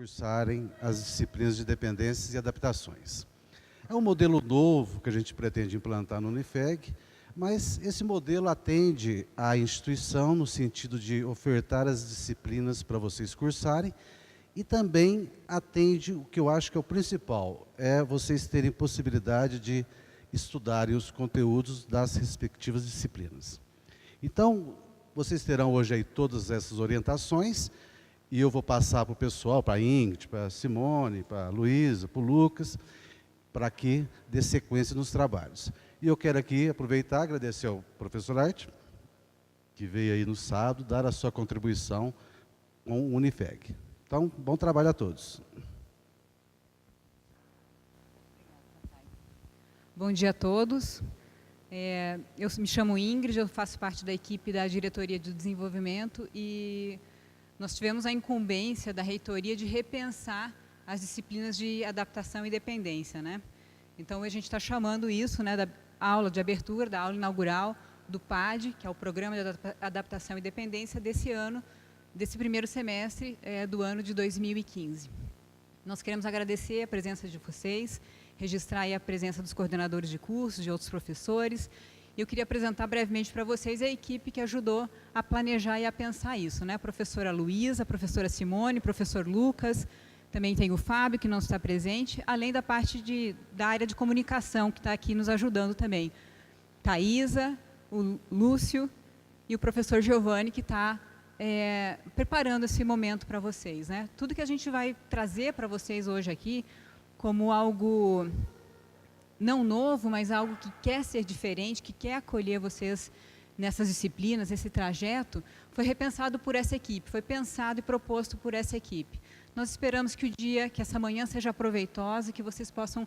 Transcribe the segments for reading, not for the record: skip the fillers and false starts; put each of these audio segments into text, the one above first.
cursarem as disciplinas de dependências e adaptações. É um modelo novo que a gente pretende implantar no Unifeg, mas esse modelo atende à instituição no sentido de ofertar as disciplinas para vocês cursarem e também atende o que eu acho que é o principal, é vocês terem possibilidade de estudarem os conteúdos das respectivas disciplinas. Então, vocês terão hoje aí todas essas orientações e eu vou passar para o pessoal, para a Ingrid, para a Simone, para a Luísa, para o Lucas, para que dê sequência nos trabalhos. E eu quero aqui aproveitar e agradecer ao professor Arte, que veio aí no sábado, dar a sua contribuição com o Unifeg. Então, bom trabalho a todos. Bom dia a todos. Eu me chamo Ingrid, eu faço parte da equipe da Diretoria de Desenvolvimento e nós tivemos a incumbência da reitoria de repensar as disciplinas de adaptação e dependência, né? Então, a gente está chamando isso, né, da aula de abertura, da aula inaugural do PAD, que é o Programa de Adaptação e Dependência desse ano, desse primeiro semestre do ano de 2015. Nós queremos agradecer a presença de vocês, registrar aí a presença dos coordenadores de cursos, de outros professores. Eu queria apresentar brevemente para vocês a equipe que ajudou a planejar e a pensar isso, né? A professora Luísa, a professora Simone, o professor Lucas, também tem o Fábio, que não está presente, além da parte da área de comunicação, que está aqui nos ajudando também. Thaisa, o Lúcio e o professor Giovanni, que está preparando esse momento para vocês, né? Tudo que a gente vai trazer para vocês hoje aqui, como algo não novo, mas algo que quer ser diferente, que quer acolher vocês nessas disciplinas, esse trajeto, foi repensado por essa equipe, foi pensado e proposto por essa equipe. Nós esperamos que que essa manhã seja proveitosa, que vocês possam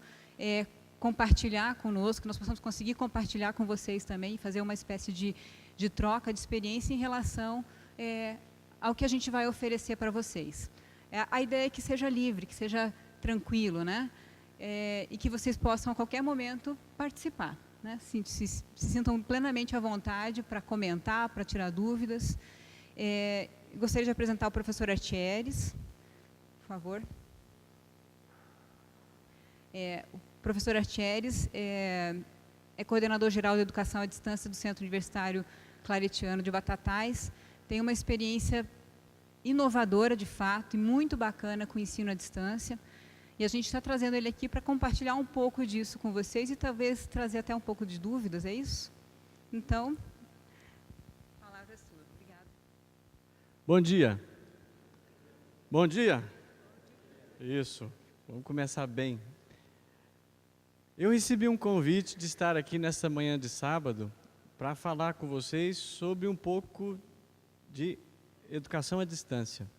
compartilhar conosco, que nós possamos conseguir compartilhar com vocês também, fazer uma espécie de troca de experiência em relação ao que a gente vai oferecer para vocês. A ideia é que seja livre, que seja tranquilo, né? E que vocês possam, a qualquer momento, participar, né? Se sintam plenamente à vontade para comentar, para tirar dúvidas. Gostaria de apresentar o professor Artieres, por favor. O professor Artieres é coordenador geral de educação à distância do Centro Universitário Claretiano de Batatais, tem uma experiência inovadora, de fato, e muito bacana com o ensino à distância. E a gente está trazendo ele aqui para compartilhar um pouco disso com vocês e talvez trazer até um pouco de dúvidas, é isso? Então, a palavra é sua. Obrigada. Bom dia. Bom dia. Isso. Vamos começar bem. Eu recebi um convite de estar aqui nessa manhã de sábado para falar com vocês sobre um pouco de educação à distância.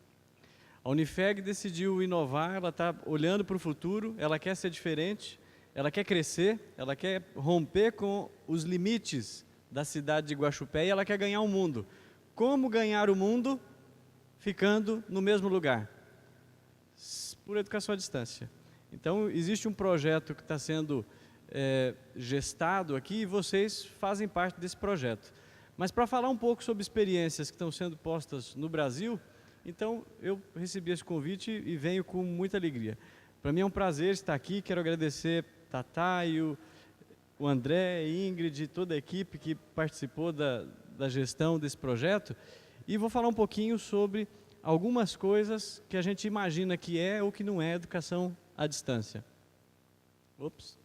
A Unifeg decidiu inovar, ela está olhando para o futuro, ela quer ser diferente, ela quer crescer, ela quer romper com os limites da cidade de Guaxupé e ela quer ganhar o mundo. Como ganhar o mundo? Ficando no mesmo lugar, por educação à distância. Então, existe um projeto que está sendo gestado aqui e vocês fazem parte desse projeto. Mas para falar um pouco sobre experiências que estão sendo postas no Brasil, então eu recebi esse convite e venho com muita alegria. Para mim é um prazer estar aqui, quero agradecer Tatá e o André, a Ingrid e toda a equipe que participou da gestão desse projeto e vou falar um pouquinho sobre algumas coisas que a gente imagina que é ou que não é educação à distância. Ops.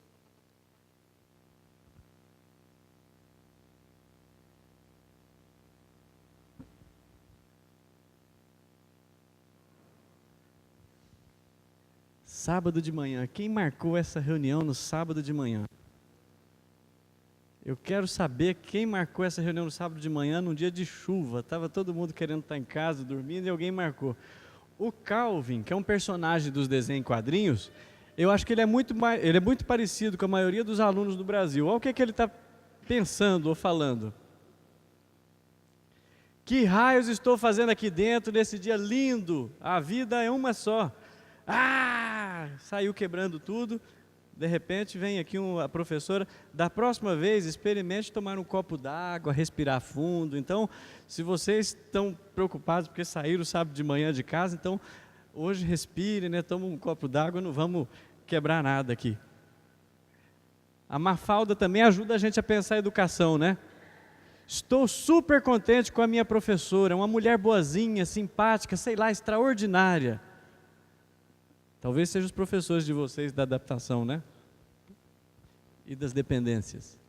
Sábado de manhã. Quem marcou essa reunião no sábado de manhã? Eu quero saber quem marcou essa reunião no sábado de manhã num dia de chuva. Estava todo mundo querendo estar em casa, dormindo, e alguém marcou. O Calvin, que é um personagem dos desenhos em quadrinhos, eu acho que ele é muito parecido com a maioria dos alunos do Brasil. Olha o que é que ele está pensando ou falando. Que raios estou fazendo aqui dentro nesse dia lindo? A vida é uma só. Saiu quebrando tudo. De repente vem aqui a professora, da próxima vez experimente tomar um copo d'água, respirar fundo. Então, se vocês estão preocupados porque saíram sábado de manhã de casa, então hoje respire, né? Toma um copo d'água, não vamos quebrar nada aqui. A Mafalda também ajuda a gente a pensar a educação, né? Estou super contente com a minha professora, uma mulher boazinha, simpática, sei lá, extraordinária. Talvez sejam os professores de vocês da adaptação, né? E das dependências.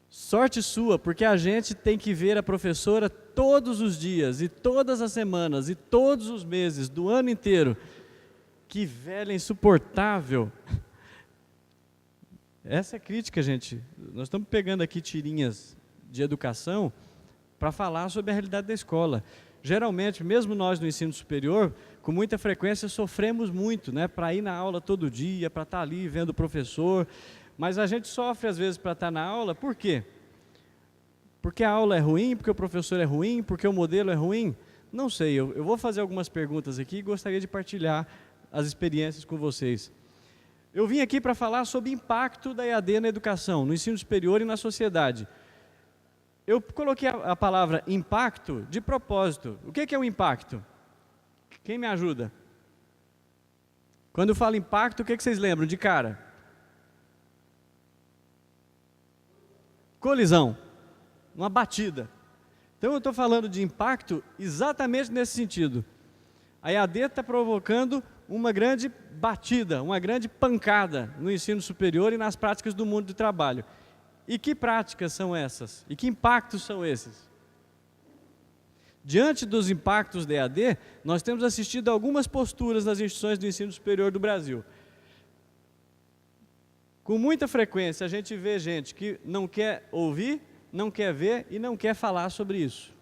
Sorte sua, porque a gente tem que ver a professora todos os dias, e todas as semanas, e todos os meses, do ano inteiro. Que velha insuportável. Essa é a crítica, gente. Nós estamos pegando aqui tirinhas de educação para falar sobre a realidade da escola. Geralmente, mesmo nós no ensino superior, com muita frequência sofremos muito, né, para ir na aula todo dia, para estar ali vendo o professor, mas a gente sofre às vezes para estar na aula, por quê? Porque a aula é ruim, porque o professor é ruim, porque o modelo é ruim? Não sei, eu vou fazer algumas perguntas aqui e gostaria de partilhar as experiências com vocês. Eu vim aqui para falar sobre o impacto da EAD na educação, no ensino superior e na sociedade. Eu coloquei a palavra impacto de propósito. O que é o impacto? Quem me ajuda? Quando eu falo impacto, o que vocês lembram de cara? Colisão, uma batida. Então eu estou falando de impacto exatamente nesse sentido. A EAD está provocando uma grande batida, uma grande pancada no ensino superior e nas práticas do mundo do trabalho. E que práticas são essas? E que impactos são esses? Diante dos impactos da EAD, nós temos assistido a algumas posturas nas instituições do ensino superior do Brasil. Com muita frequência, a gente vê gente que não quer ouvir, não quer ver e não quer falar sobre isso.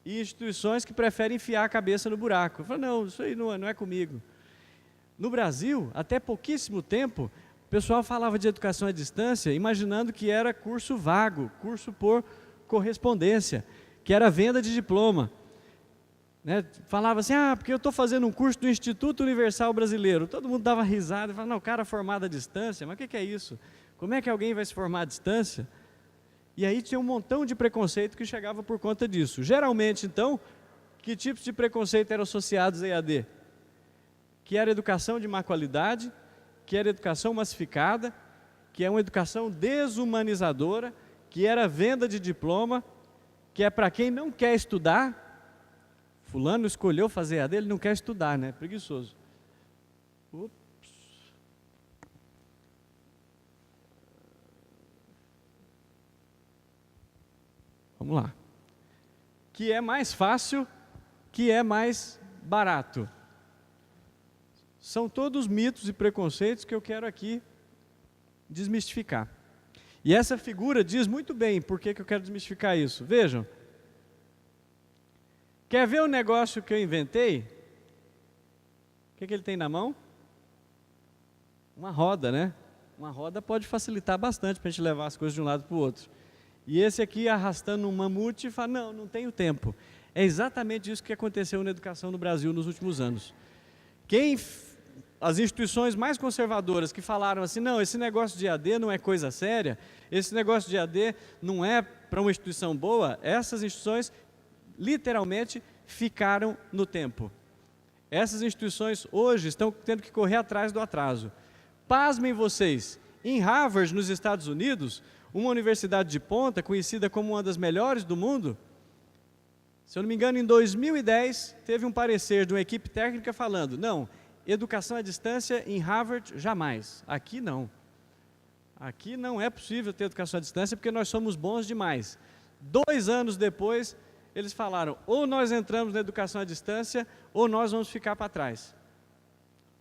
E instituições que preferem enfiar a cabeça no buraco. Falam, não, isso aí não é comigo. No Brasil, até pouquíssimo tempo, o pessoal falava de educação à distância, imaginando que era curso vago, curso por correspondência, que era venda de diploma. Né? Falava assim, porque eu estou fazendo um curso do Instituto Universal Brasileiro. Todo mundo dava risada e falava, não, cara formado à distância, mas o que é isso? Como é que alguém vai se formar à distância? E aí tinha um montão de preconceito que chegava por conta disso. Geralmente, então, que tipos de preconceito eram associados à EAD? Que era educação de má qualidade, que era educação massificada, que é uma educação desumanizadora, que era venda de diploma, que é para quem não quer estudar. Fulano escolheu fazer EAD, ele não quer estudar, né? Preguiçoso. Ups. Vamos lá. Que é mais fácil, que é mais barato. São todos mitos e preconceitos que eu quero aqui desmistificar. E essa figura diz muito bem por que eu quero desmistificar isso. Vejam. Quer ver o negócio que eu inventei? O que ele tem na mão? Uma roda, né? Uma roda pode facilitar bastante para a gente levar as coisas de um lado para o outro. E esse aqui arrastando um mamute fala, não tenho tempo. É exatamente isso que aconteceu na educação no Brasil nos últimos anos. As instituições mais conservadoras que falaram assim, não, esse negócio de EAD não é coisa séria, esse negócio de EAD não é para uma instituição boa, essas instituições literalmente ficaram no tempo. Essas instituições hoje estão tendo que correr atrás do atraso. Pasmem vocês, em Harvard, nos Estados Unidos, uma universidade de ponta, conhecida como uma das melhores do mundo, se eu não me engano, em 2010, teve um parecer de uma equipe técnica falando, não, educação à distância em Harvard, jamais. Aqui não. Aqui não é possível ter educação à distância porque nós somos bons demais. 2 anos depois, eles falaram, ou nós entramos na educação à distância, ou nós vamos ficar para trás.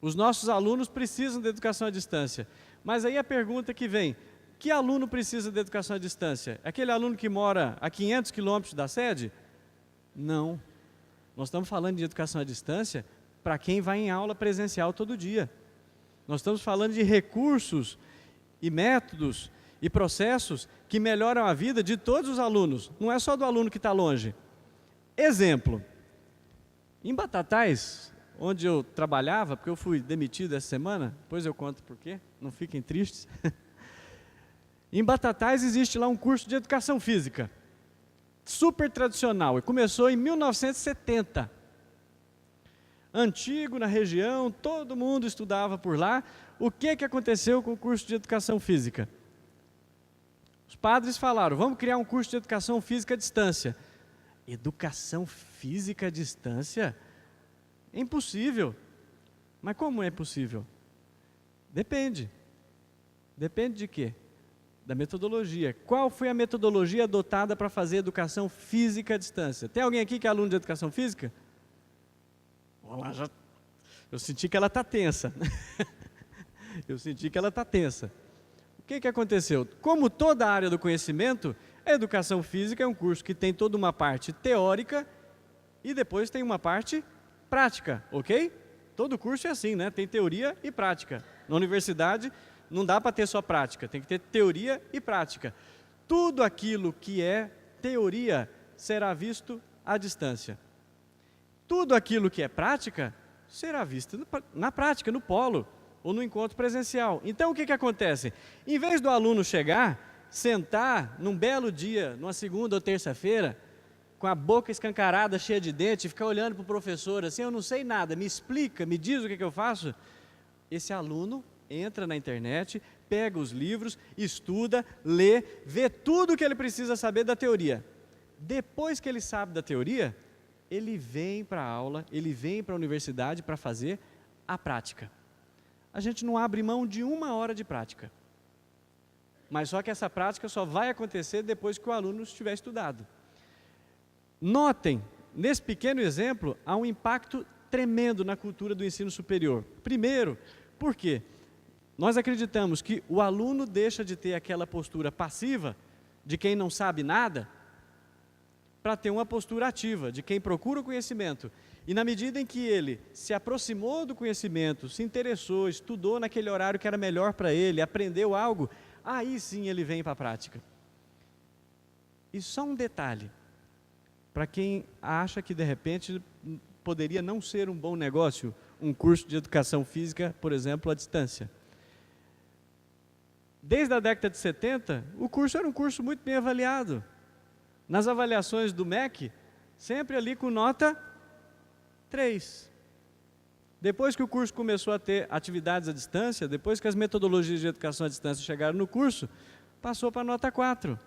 Os nossos alunos precisam de educação à distância. Mas aí a pergunta que vem, que aluno precisa de educação à distância? Aquele aluno que mora a 500 quilômetros da sede? Não. Nós estamos falando de educação à distância para quem vai em aula presencial todo dia. Nós estamos falando de recursos e métodos e processos que melhoram a vida de todos os alunos, não é só do aluno que está longe. Exemplo, em Batatais, onde eu trabalhava, porque eu fui demitido essa semana, depois eu conto por quê, não fiquem tristes. Em Batatais existe lá um curso de educação física. super tradicional, e começou em 1970. Antigo, na região, todo mundo estudava por lá. O que aconteceu com o curso de Educação Física? Os padres falaram, vamos criar um curso de Educação Física à distância. Educação Física à distância? É impossível. Mas como é possível? Depende. Depende de quê? Da metodologia. Qual foi a metodologia adotada para fazer Educação Física à distância? Tem alguém aqui que é aluno de Educação Física? Olá, eu senti que ela está tensa. Eu senti que ela está tensa. O que aconteceu? Como toda a área do conhecimento, a Educação Física é um curso que tem toda uma parte teórica e depois tem uma parte prática, ok? Todo curso é assim, né? Tem teoria e prática. Na universidade não dá para ter só prática, tem que ter teoria e prática. Tudo aquilo que é teoria será visto à distância. Tudo aquilo que é prática será visto na prática, no polo ou no encontro presencial. Então o que acontece? Em vez do aluno chegar, sentar num belo dia, numa segunda ou terça-feira, com a boca escancarada, cheia de dente, e ficar olhando para o professor assim, eu não sei nada, me explica, me diz o que eu faço. Esse aluno entra na internet, pega os livros, estuda, lê, vê tudo o que ele precisa saber da teoria. Depois que ele sabe da teoria, ele vem para a aula, ele vem para a universidade para fazer a prática. A gente não abre mão de 1 hora de prática. Mas só que essa prática só vai acontecer depois que o aluno estiver estudado. Notem, nesse pequeno exemplo, há um impacto tremendo na cultura do ensino superior. Primeiro, por quê? Nós acreditamos que o aluno deixa de ter aquela postura passiva, de quem não sabe nada, para ter uma postura ativa, de quem procura o conhecimento. E na medida em que ele se aproximou do conhecimento, se interessou, estudou naquele horário que era melhor para ele, aprendeu algo, aí sim ele vem para a prática. E só um detalhe, para quem acha que de repente poderia não ser um bom negócio, um curso de Educação Física, por exemplo, à distância. Desde a década de 70, o curso era um curso muito bem avaliado. Nas avaliações do MEC, sempre ali com nota 3. Depois que o curso começou a ter atividades à distância, depois que as metodologias de educação à distância chegaram no curso, passou para nota 4.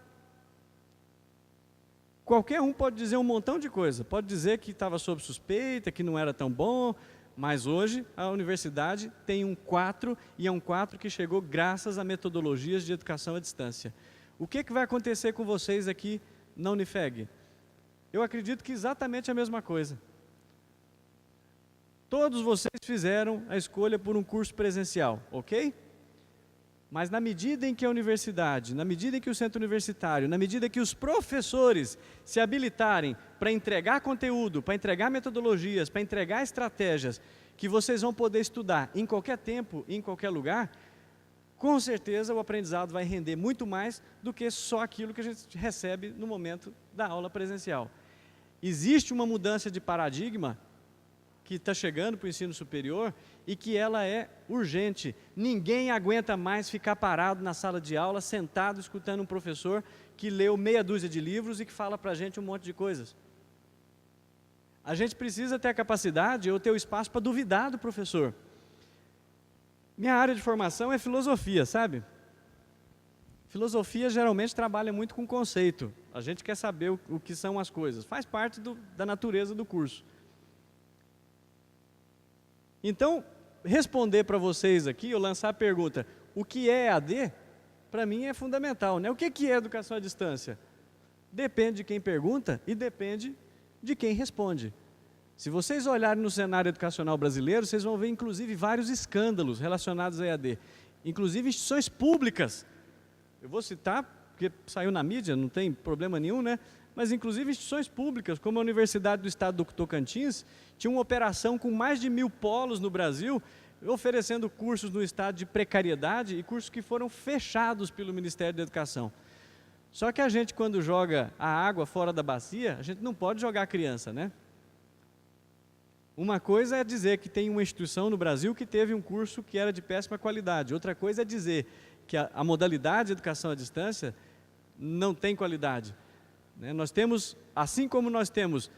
Qualquer um pode dizer um montão de coisa, pode dizer que estava sob suspeita, que não era tão bom, mas hoje a universidade tem um 4 e é um 4 que chegou graças a metodologias de educação à distância. O que vai acontecer com vocês aqui na Unifeg? Eu acredito que exatamente a mesma coisa. Todos vocês fizeram a escolha por um curso presencial, ok? Mas na medida em que a universidade, na medida em que o centro universitário, na medida que os professores se habilitarem para entregar conteúdo, para entregar metodologias, para entregar estratégias, que vocês vão poder estudar em qualquer tempo, em qualquer lugar, com certeza o aprendizado vai render muito mais do que só aquilo que a gente recebe no momento da aula presencial. Existe uma mudança de paradigma que está chegando para o ensino superior e que ela é urgente. Ninguém aguenta mais ficar parado na sala de aula, sentado, escutando um professor que leu meia dúzia de livros e que fala para a gente um monte de coisas. A gente precisa ter a capacidade ou ter o espaço para duvidar do professor. Minha área de formação é filosofia, sabe? Filosofia geralmente trabalha muito com conceito. A gente quer saber o que são as coisas. Faz parte da natureza do curso. Então, responder para vocês aqui, eu lançar a pergunta, o que é EAD? Para mim é fundamental, né? O que é educação à distância? Depende de quem pergunta e depende de quem responde. Se vocês olharem no cenário educacional brasileiro, vocês vão ver inclusive vários escândalos relacionados a EAD. Inclusive instituições públicas. Eu vou citar, porque saiu na mídia, não tem problema nenhum, né? Mas inclusive instituições públicas, como a Universidade do Estado do Tocantins, tinha uma operação com mais de 1000 polos no Brasil, oferecendo cursos no estado de precariedade e cursos que foram fechados pelo Ministério da Educação. Só que a gente, quando joga a água fora da bacia, a gente não pode jogar a criança, né? Uma coisa é dizer que tem uma instituição no Brasil que teve um curso que era de péssima qualidade. Outra coisa é dizer que a modalidade de educação à distância não tem qualidade. né? Nós temos, assim como nós temos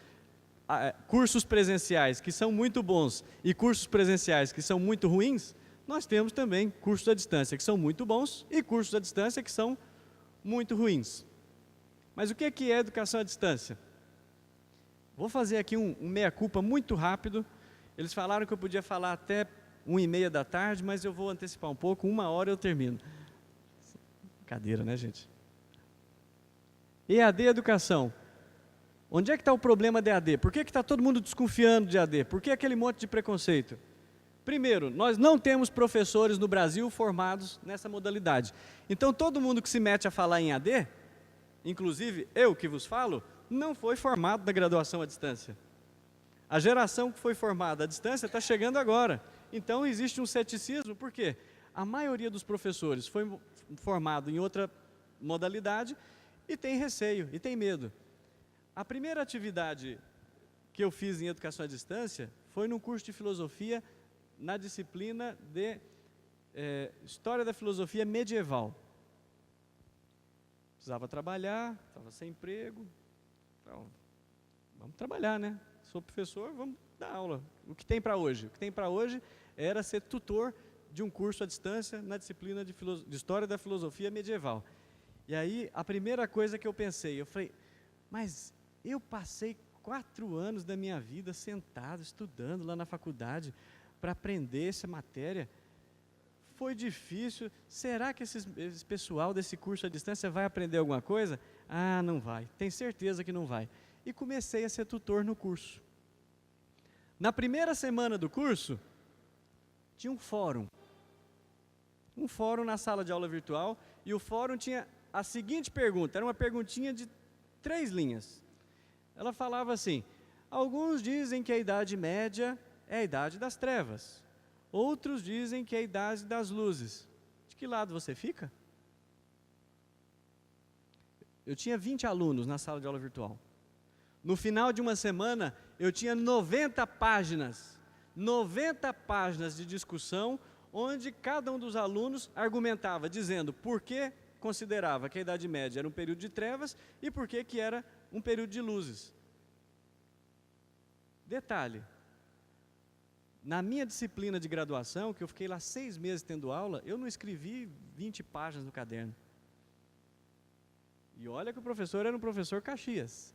cursos presenciais que são muito bons e cursos presenciais que são muito ruins, nós temos também cursos à distância que são muito bons e cursos à distância que são muito ruins. Mas o que é educação à distância? Vou fazer aqui um meia-culpa muito rápido. Eles falaram que eu podia falar até 1h30 da tarde, mas eu vou antecipar um pouco, 1h eu termino. Brincadeira, né, gente? EAD Educação. Onde é que está o problema de EAD? Por que está todo mundo desconfiando de EAD? Por que aquele monte de preconceito? Primeiro, nós não temos professores no Brasil formados nessa modalidade. Então, todo mundo que se mete a falar em EAD, inclusive eu que vos falo, não foi formado na graduação à distância. A geração que foi formada à distância está chegando agora. Então, existe um ceticismo, por quê? A maioria dos professores foi formado em outra modalidade e tem receio, e tem medo. A primeira atividade que eu fiz em educação à distância foi num curso de filosofia na disciplina de História da Filosofia Medieval. Precisava trabalhar, estava sem emprego. Então, vamos trabalhar, né? Sou professor, vamos dar aula. O que tem para hoje? O que tem para hoje era ser tutor de um curso à distância na disciplina de História da Filosofia Medieval. E aí, a primeira coisa que eu pensei, eu falei, mas eu passei 4 anos da minha vida sentado, estudando lá na faculdade, para aprender essa matéria. Foi difícil. Será que esse pessoal desse curso à distância vai aprender alguma coisa? Ah, não vai. Tenho certeza que não vai. E comecei a ser tutor no curso. Na primeira semana do curso, tinha um fórum. Um fórum na sala de aula virtual, e o fórum tinha a seguinte pergunta, era uma perguntinha de 3 linhas. Ela falava assim, alguns dizem que a Idade Média é a Idade das Trevas, outros dizem que é a Idade das Luzes. De que lado você fica? Eu tinha 20 alunos na sala de aula virtual. No final de uma semana, eu tinha 90 páginas de discussão, onde cada um dos alunos argumentava, dizendo por que considerava que a Idade Média era um período de trevas e por que era um período de luzes. Detalhe, na minha disciplina de graduação, que eu fiquei lá 6 meses tendo aula, eu não escrevi 20 páginas no caderno. E olha que o professor era um professor Caxias.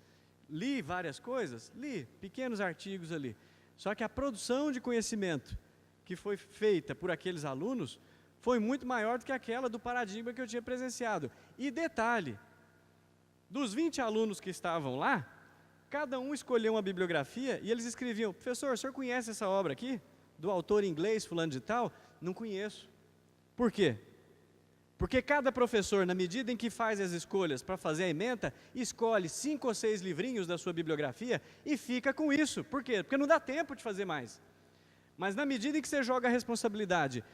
Li várias coisas, li pequenos artigos ali. Só que a produção de conhecimento que foi feita por aqueles alunos foi muito maior do que aquela do paradigma que eu tinha presenciado. E detalhe, dos 20 alunos que estavam lá, cada um escolheu uma bibliografia e eles escreviam, professor, o senhor conhece essa obra aqui? Do autor inglês, fulano de tal? Não conheço. Por quê? Porque cada professor, na medida em que faz as escolhas para fazer a ementa, escolhe 5 ou 6 livrinhos da sua bibliografia e fica com isso. Por quê? Porque não dá tempo de fazer mais. Mas na medida em que você joga a responsabilidade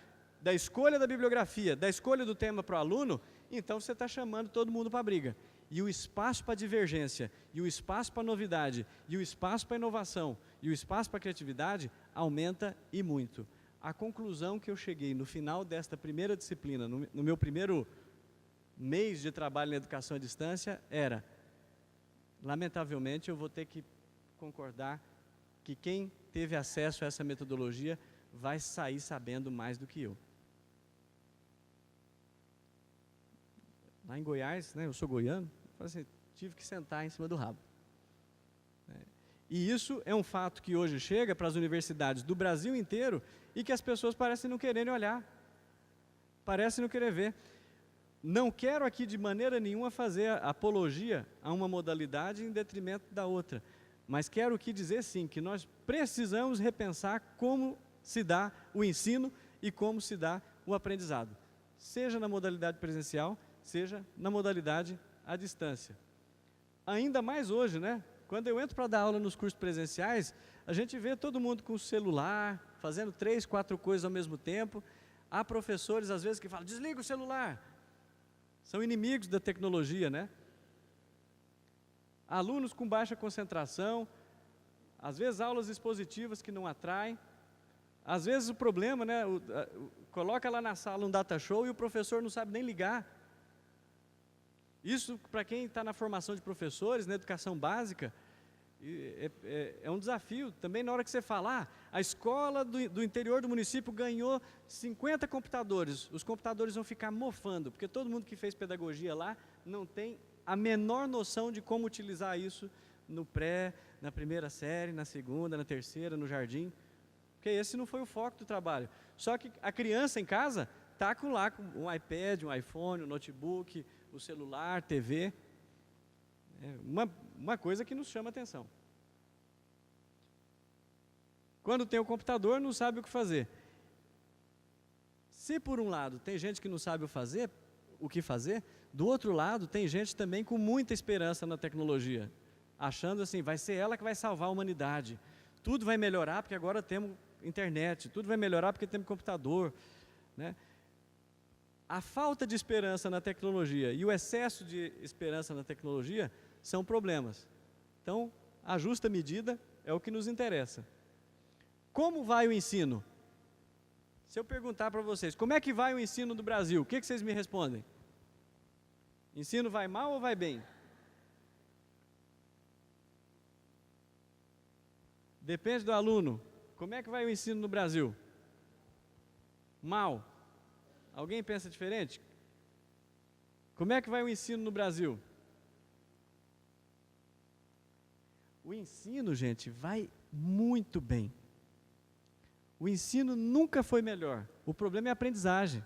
da escolha da bibliografia, da escolha do tema para o aluno, então você está chamando todo mundo para a briga. E o espaço para a divergência, e o espaço para a novidade, e o espaço para a inovação, e o espaço para a criatividade aumenta e muito. A conclusão que eu cheguei no final desta primeira disciplina, no meu primeiro mês de trabalho na educação à distância, era, lamentavelmente, eu vou ter que concordar que quem teve acesso a essa metodologia vai sair sabendo mais do que eu. Lá em Goiás, né, eu sou goiano, assim, tive que sentar em cima do rabo. E isso é um fato que hoje chega para as universidades do Brasil inteiro e que as pessoas parecem não quererem olhar, parecem não querer ver. Não quero aqui de maneira nenhuma fazer apologia a uma modalidade em detrimento da outra, mas quero aqui dizer sim, que nós precisamos repensar como se dá o ensino e como se dá o aprendizado, seja na modalidade presencial, seja na modalidade à distância. Ainda mais hoje, né? Quando eu entro para dar aula nos cursos presenciais, a gente vê todo mundo com o celular, fazendo 3, 4 coisas ao mesmo tempo. Há professores, às vezes, que falam, desliga o celular. São inimigos da tecnologia, né? Alunos com baixa concentração, às vezes aulas expositivas que não atraem. Às vezes o problema, né? Coloca lá na sala um data show e o professor não sabe nem ligar. Isso, para quem está na formação de professores, na educação básica, é um desafio. Também na hora que você falar, a escola do interior do município ganhou 50 computadores. Os computadores vão ficar mofando, porque todo mundo que fez pedagogia lá não tem a menor noção de como utilizar isso no pré, na primeira série, na segunda, na terceira, no jardim. Porque esse não foi o foco do trabalho. Só que a criança em casa está com um iPad, um iPhone, um notebook, o celular, TV. É uma coisa que nos chama atenção. Quando tem o computador, não sabe o que fazer. Se por um lado tem gente que não sabe o que fazer, do outro lado tem gente também com muita esperança na tecnologia, achando assim, vai ser ela que vai salvar a humanidade. Tudo vai melhorar porque agora temos internet, tudo vai melhorar porque temos computador, né? A falta de esperança na tecnologia e o excesso de esperança na tecnologia são problemas. Então, a justa medida é o que nos interessa. Como vai o ensino? Se eu perguntar para vocês, como é que vai o ensino do Brasil? O que vocês me respondem? Ensino vai mal ou vai bem? Depende do aluno. Como é que vai o ensino no Brasil? Mal. Alguém pensa diferente? Como é que vai o ensino no Brasil? O ensino, gente, vai muito bem. O ensino nunca foi melhor. O problema é a aprendizagem.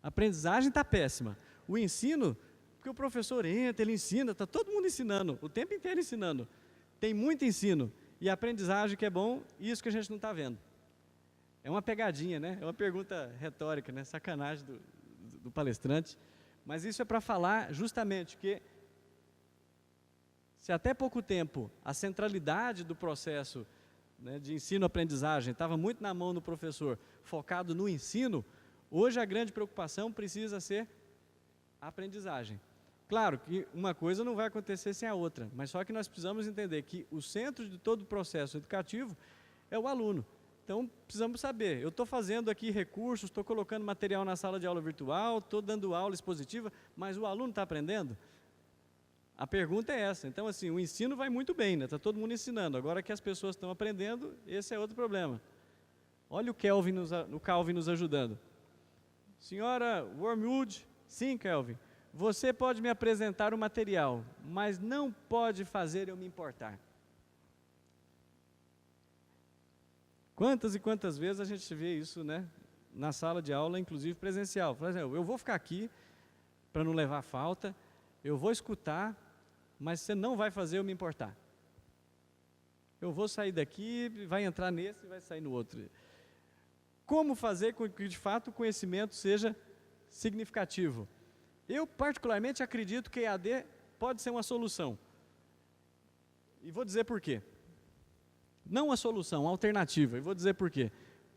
A aprendizagem está péssima. O ensino, porque o professor entra, ele ensina, está todo mundo ensinando, o tempo inteiro ensinando. Tem muito ensino. E a aprendizagem que é bom, isso que a gente não está vendo. É uma pegadinha, né? É uma pergunta retórica, né? Sacanagem do palestrante. Mas isso é para falar justamente que, se até pouco tempo a centralidade do processo, né, de ensino-aprendizagem estava muito na mão do professor, focado no ensino, hoje a grande preocupação precisa ser a aprendizagem. Claro que uma coisa não vai acontecer sem a outra, mas só que nós precisamos entender que o centro de todo o processo educativo é o aluno. Então, precisamos saber, eu estou fazendo aqui recursos, estou colocando material na sala de aula virtual, estou dando aula expositiva, mas o aluno está aprendendo? A pergunta é essa. Então, assim, o ensino vai muito bem, né? Está todo mundo ensinando. Agora que as pessoas estão aprendendo, esse é outro problema. Olha o Calvin nos ajudando. Senhora Wormwood, sim, Calvin, você pode me apresentar o material, mas não pode fazer eu me importar. Quantas e quantas vezes a gente vê isso, né, na sala de aula, inclusive presencial. Fala assim, eu vou ficar aqui para não levar falta, eu vou escutar, mas você não vai fazer eu me importar. Eu vou sair daqui, vai entrar nesse e vai sair no outro. Como fazer com que, de fato, o conhecimento seja significativo? Eu, particularmente, acredito que EAD pode ser uma solução. E vou dizer por quê. Não a solução, a alternativa. E vou dizer por quê.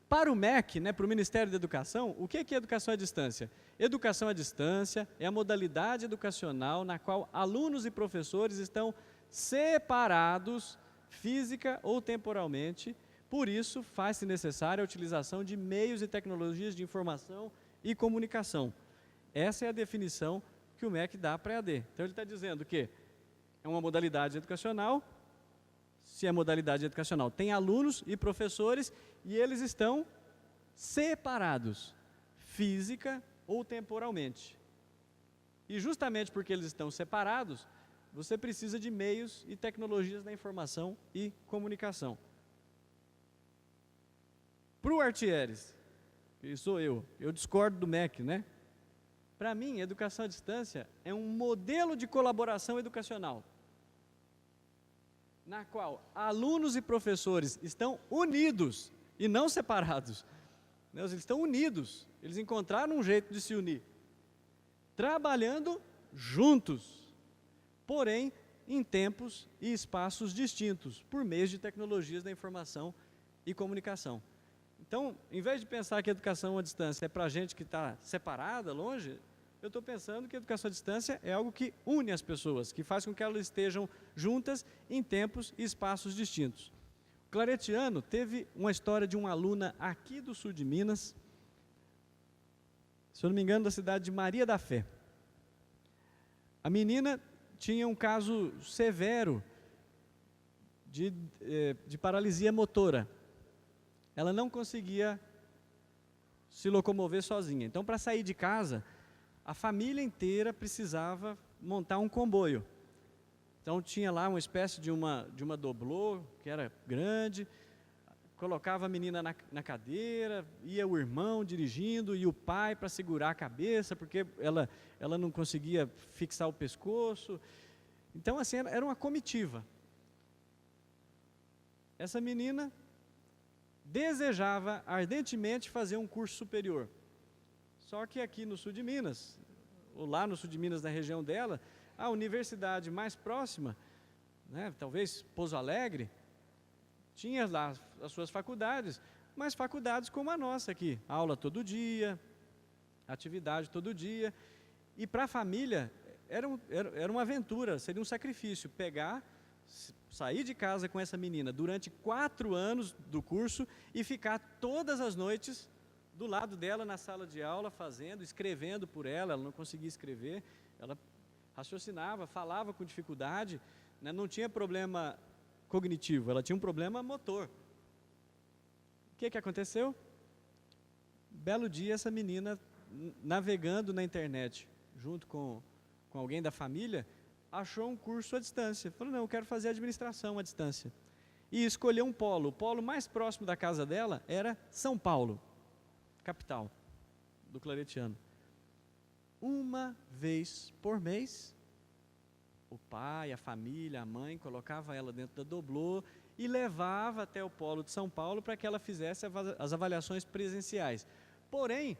Para o MEC, né, para o Ministério da Educação, o que é educação à distância? Educação à distância é a modalidade educacional na qual alunos e professores estão separados, física ou temporalmente. Por isso, faz-se necessária a utilização de meios e tecnologias de informação e comunicação. Essa é a definição que o MEC dá para a EAD. Então, ele está dizendo que é uma modalidade educacional. Se é modalidade educacional, tem alunos e professores e eles estão separados, física ou temporalmente. E justamente porque eles estão separados, você precisa de meios e tecnologias da informação e comunicação. Para o Artieres, que sou eu discordo do MEC, né? Para mim, educação à distância é um modelo de colaboração educacional, na qual alunos e professores estão unidos e não separados. Eles estão unidos, eles encontraram um jeito de se unir, trabalhando juntos, porém em tempos e espaços distintos, por meio de tecnologias da informação e comunicação. Então, em vez de pensar que a educação à distância é para gente que está separada, longe, eu estou pensando que a educação à distância é algo que une as pessoas, que faz com que elas estejam juntas em tempos e espaços distintos. O Claretiano teve uma história de uma aluna aqui do sul de Minas, se eu não me engano, da cidade de Maria da Fé. A menina tinha um caso severo de paralisia motora. Ela não conseguia se locomover sozinha. Então, para sair de casa, a família inteira precisava montar um comboio. Então, tinha lá uma espécie de uma doblô, que era grande, colocava a menina na cadeira, ia o irmão dirigindo e o pai para segurar a cabeça, porque ela não conseguia fixar o pescoço. Então, assim, era uma comitiva. Essa menina desejava ardentemente fazer um curso superior. Só que aqui no sul de Minas, ou lá no sul de Minas, na região dela, a universidade mais próxima, né, talvez Pouso Alegre, tinha lá as suas faculdades, mas faculdades como a nossa aqui, aula todo dia, atividade todo dia. E para a família era uma aventura, seria um sacrifício sair de casa com essa menina durante 4 anos do curso e ficar todas as noites do lado dela na sala de aula, escrevendo por ela não conseguia escrever, ela raciocinava, falava com dificuldade, né, não tinha problema cognitivo, ela tinha um problema motor. O que aconteceu? Belo dia, essa menina, navegando na internet, junto com alguém da família, achou um curso à distância. Falou, não, eu quero fazer administração à distância. E escolheu um polo. O polo mais próximo da casa dela era São Paulo, capital do Claretiano. Uma vez por mês, o pai, a família, a mãe, colocava ela dentro da doblô e levava até o polo de São Paulo para que ela fizesse as avaliações presenciais. Porém,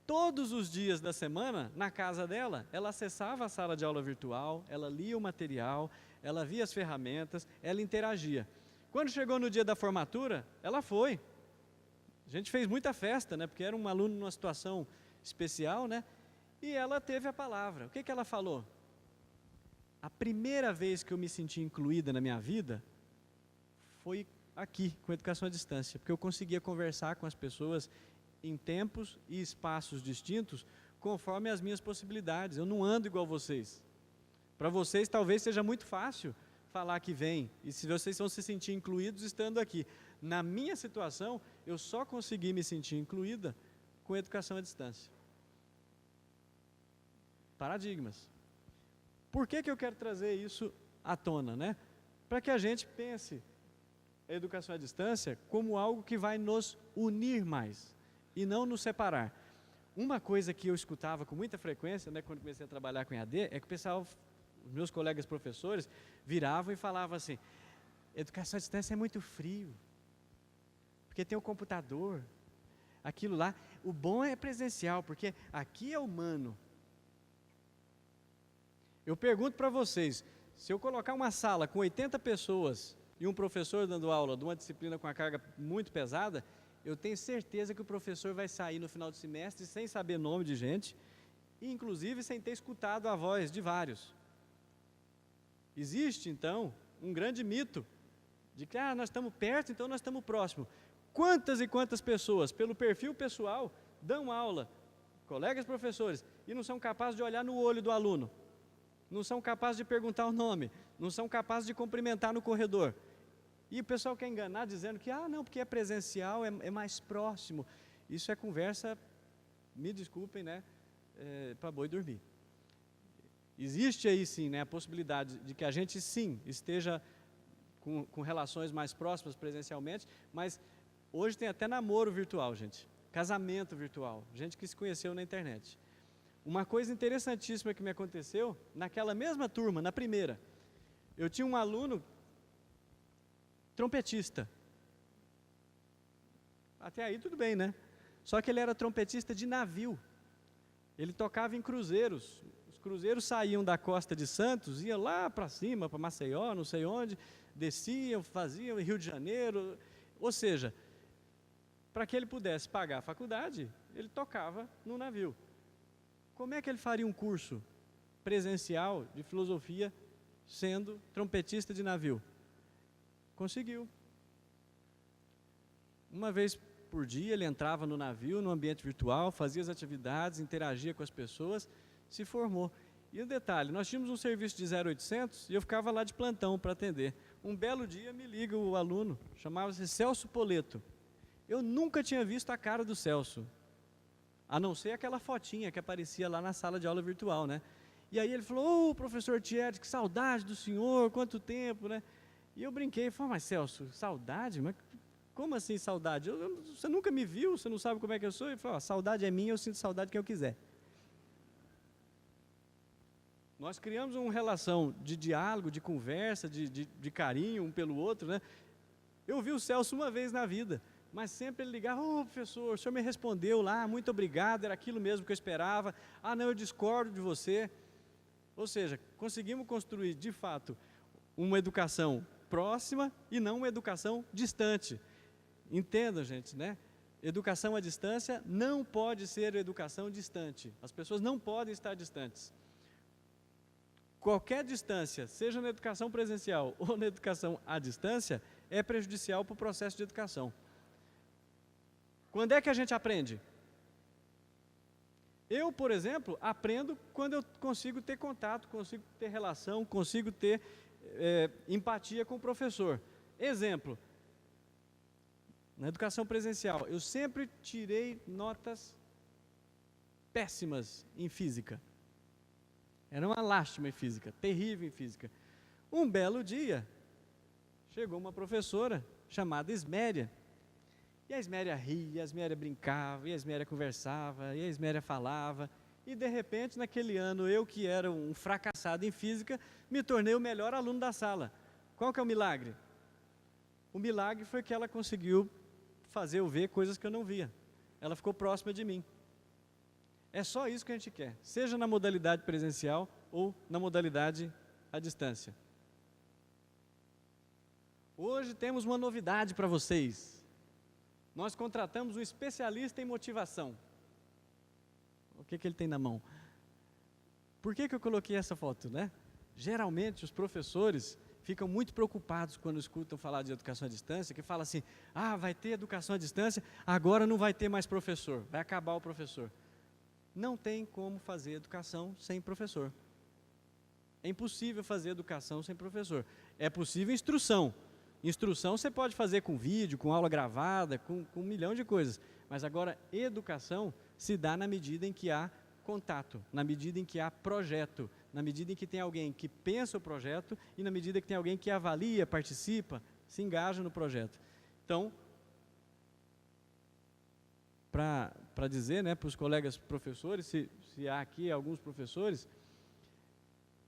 todos os dias da semana, na casa dela, ela acessava a sala de aula virtual, ela lia o material, ela via as ferramentas, ela interagia. Quando chegou no dia da formatura, ela foi. A gente fez muita festa, né, porque era um aluno numa situação especial, né, e ela teve a palavra. O que ela falou? A primeira vez que eu me senti incluída na minha vida foi aqui, com a educação à distância, porque eu conseguia conversar com as pessoas em tempos e espaços distintos, conforme as minhas possibilidades. Eu não ando igual vocês. Para vocês talvez seja muito fácil falar que vem, e se vocês vão se sentir incluídos estando aqui. Na minha situação, eu só consegui me sentir incluída com a educação à distância. Paradigmas. Por que eu quero trazer isso à tona, né? Para que a gente pense a educação à distância como algo que vai nos unir mais e não nos separar. Uma coisa que eu escutava com muita frequência, né, quando comecei a trabalhar com EAD, é que o pessoal, os meus colegas professores, viravam e falavam assim, educação à distância é muito frio, porque tem o computador, aquilo lá, o bom é presencial, porque aqui é humano. Eu pergunto para vocês, se eu colocar uma sala com 80 pessoas e um professor dando aula de uma disciplina com uma carga muito pesada, eu tenho certeza que o professor vai sair no final do semestre sem saber nome de gente, e inclusive sem ter escutado a voz de vários. Existe, então, um grande mito de que nós estamos perto, então nós estamos próximos. Quantas e quantas pessoas, pelo perfil pessoal, dão aula, colegas professores, e não são capazes de olhar no olho do aluno, não são capazes de perguntar o nome, não são capazes de cumprimentar no corredor. E o pessoal quer enganar dizendo que, não, porque é presencial, é mais próximo. Isso é conversa, me desculpem, né, para boi dormir. Existe aí sim, né, a possibilidade de que a gente sim esteja com relações mais próximas presencialmente, mas hoje tem até namoro virtual, gente, casamento virtual, gente que se conheceu na internet. Uma coisa interessantíssima que me aconteceu, naquela mesma turma, na primeira, eu tinha um aluno trompetista. Até aí tudo bem, né? Só que ele era trompetista de navio. Ele tocava em cruzeiros. Os cruzeiros saíam da costa de Santos, iam lá para cima, para Maceió, não sei onde, desciam, faziam em Rio de Janeiro. Ou seja, para que ele pudesse pagar a faculdade, ele tocava no navio. Como é que ele faria um curso presencial de filosofia sendo trompetista de navio? Conseguiu. Uma vez por dia ele entrava no navio, no ambiente virtual, fazia as atividades, interagia com as pessoas, se formou. E um detalhe, nós tínhamos um serviço de 0800 e eu ficava lá de plantão para atender. Um belo dia me liga o aluno, chamava-se Celso Poleto. Eu nunca tinha visto a cara do Celso, a não ser aquela fotinha que aparecia lá na sala de aula virtual, né? E aí ele falou, professor Thierry, que saudade do senhor, quanto tempo, né? E eu brinquei, falei, mas Celso, saudade? Mas como assim saudade? Você nunca me viu, você não sabe como é que eu sou? Ele falou, saudade é minha, eu sinto saudade de quem eu quiser. Nós criamos uma relação de diálogo, de conversa, de carinho um pelo outro, né? Eu vi o Celso uma vez na vida, mas sempre ele ligava, professor, o senhor me respondeu lá, muito obrigado, era aquilo mesmo que eu esperava. Ah, não, eu discordo de você. Ou seja, conseguimos construir, de fato, uma educação próxima e não uma educação distante. Entendam, gente, né? Educação à distância não pode ser educação distante. As pessoas não podem estar distantes. Qualquer distância, seja na educação presencial ou na educação à distância, é prejudicial para o processo de educação. Quando é que a gente aprende? Eu, por exemplo, aprendo quando eu consigo ter contato, consigo ter relação, consigo ter empatia com o professor. Exemplo, na educação presencial, eu sempre tirei notas péssimas em física. Era uma lástima em física, terrível em física. Um belo dia, chegou uma professora chamada Esméria. E a Esméria ria, a Esméria brincava, e a Esméria conversava, e a Esméria falava. E de repente, naquele ano, eu que era um fracassado em física, me tornei o melhor aluno da sala. Qual que é o milagre? O milagre foi que ela conseguiu fazer eu ver coisas que eu não via. Ela ficou próxima de mim. É só isso que a gente quer, seja na modalidade presencial ou na modalidade à distância. Hoje temos uma novidade para vocês. Nós contratamos um especialista em motivação. O que ele tem na mão? Por que eu coloquei essa foto, né? Geralmente os professores ficam muito preocupados quando escutam falar de educação à distância, que fala assim, vai ter educação à distância, agora não vai ter mais professor, vai acabar o professor. Não tem como fazer educação sem professor. É impossível fazer educação sem professor. É possível instrução. Instrução você pode fazer com vídeo, com aula gravada, com um milhão de coisas. Mas agora, educação se dá na medida em que há contato, na medida em que há projeto, na medida em que tem alguém que pensa o projeto e na medida que tem alguém que avalia, participa, se engaja no projeto. Então, para dizer, né, para os colegas professores, se há aqui alguns professores,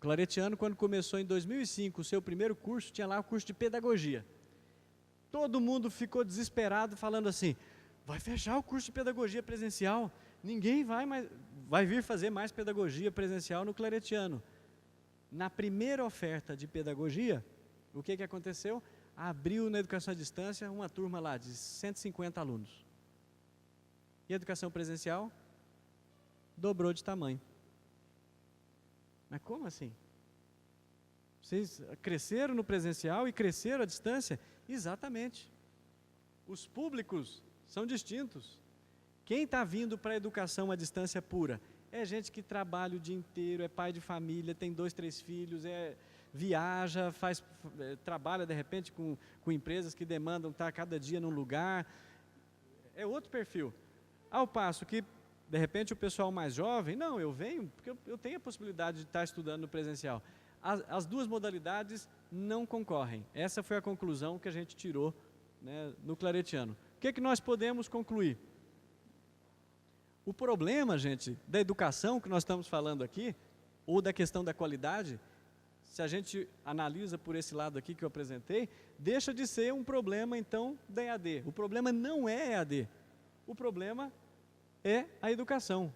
Claretiano, quando começou em 2005 o seu primeiro curso, tinha lá o curso de pedagogia. Todo mundo ficou desesperado falando assim, vai fechar o curso de pedagogia presencial, ninguém vai vir fazer mais pedagogia presencial no Claretiano. Na primeira oferta de pedagogia, o que aconteceu? Abriu na educação à distância uma turma lá de 150 alunos. E a educação presencial dobrou de tamanho. Mas como assim? Vocês cresceram no presencial e cresceram à distância? Exatamente. Os públicos são distintos. Quem está vindo para a educação à distância pura? É gente que trabalha o dia inteiro, é pai de família, tem 2, 3 filhos, viaja, trabalha de repente com empresas que demandam estar cada dia num lugar. É outro perfil. Ao passo que, de repente, o pessoal mais jovem, não, eu venho porque eu tenho a possibilidade de estar estudando no presencial. As duas modalidades não concorrem. Essa foi a conclusão que a gente tirou, né, no Claretiano. O que nós podemos concluir? O problema, gente, da educação que nós estamos falando aqui, ou da questão da qualidade, se a gente analisa por esse lado aqui que eu apresentei, deixa de ser um problema, então, da EAD. O problema não é EAD. O problema é a educação.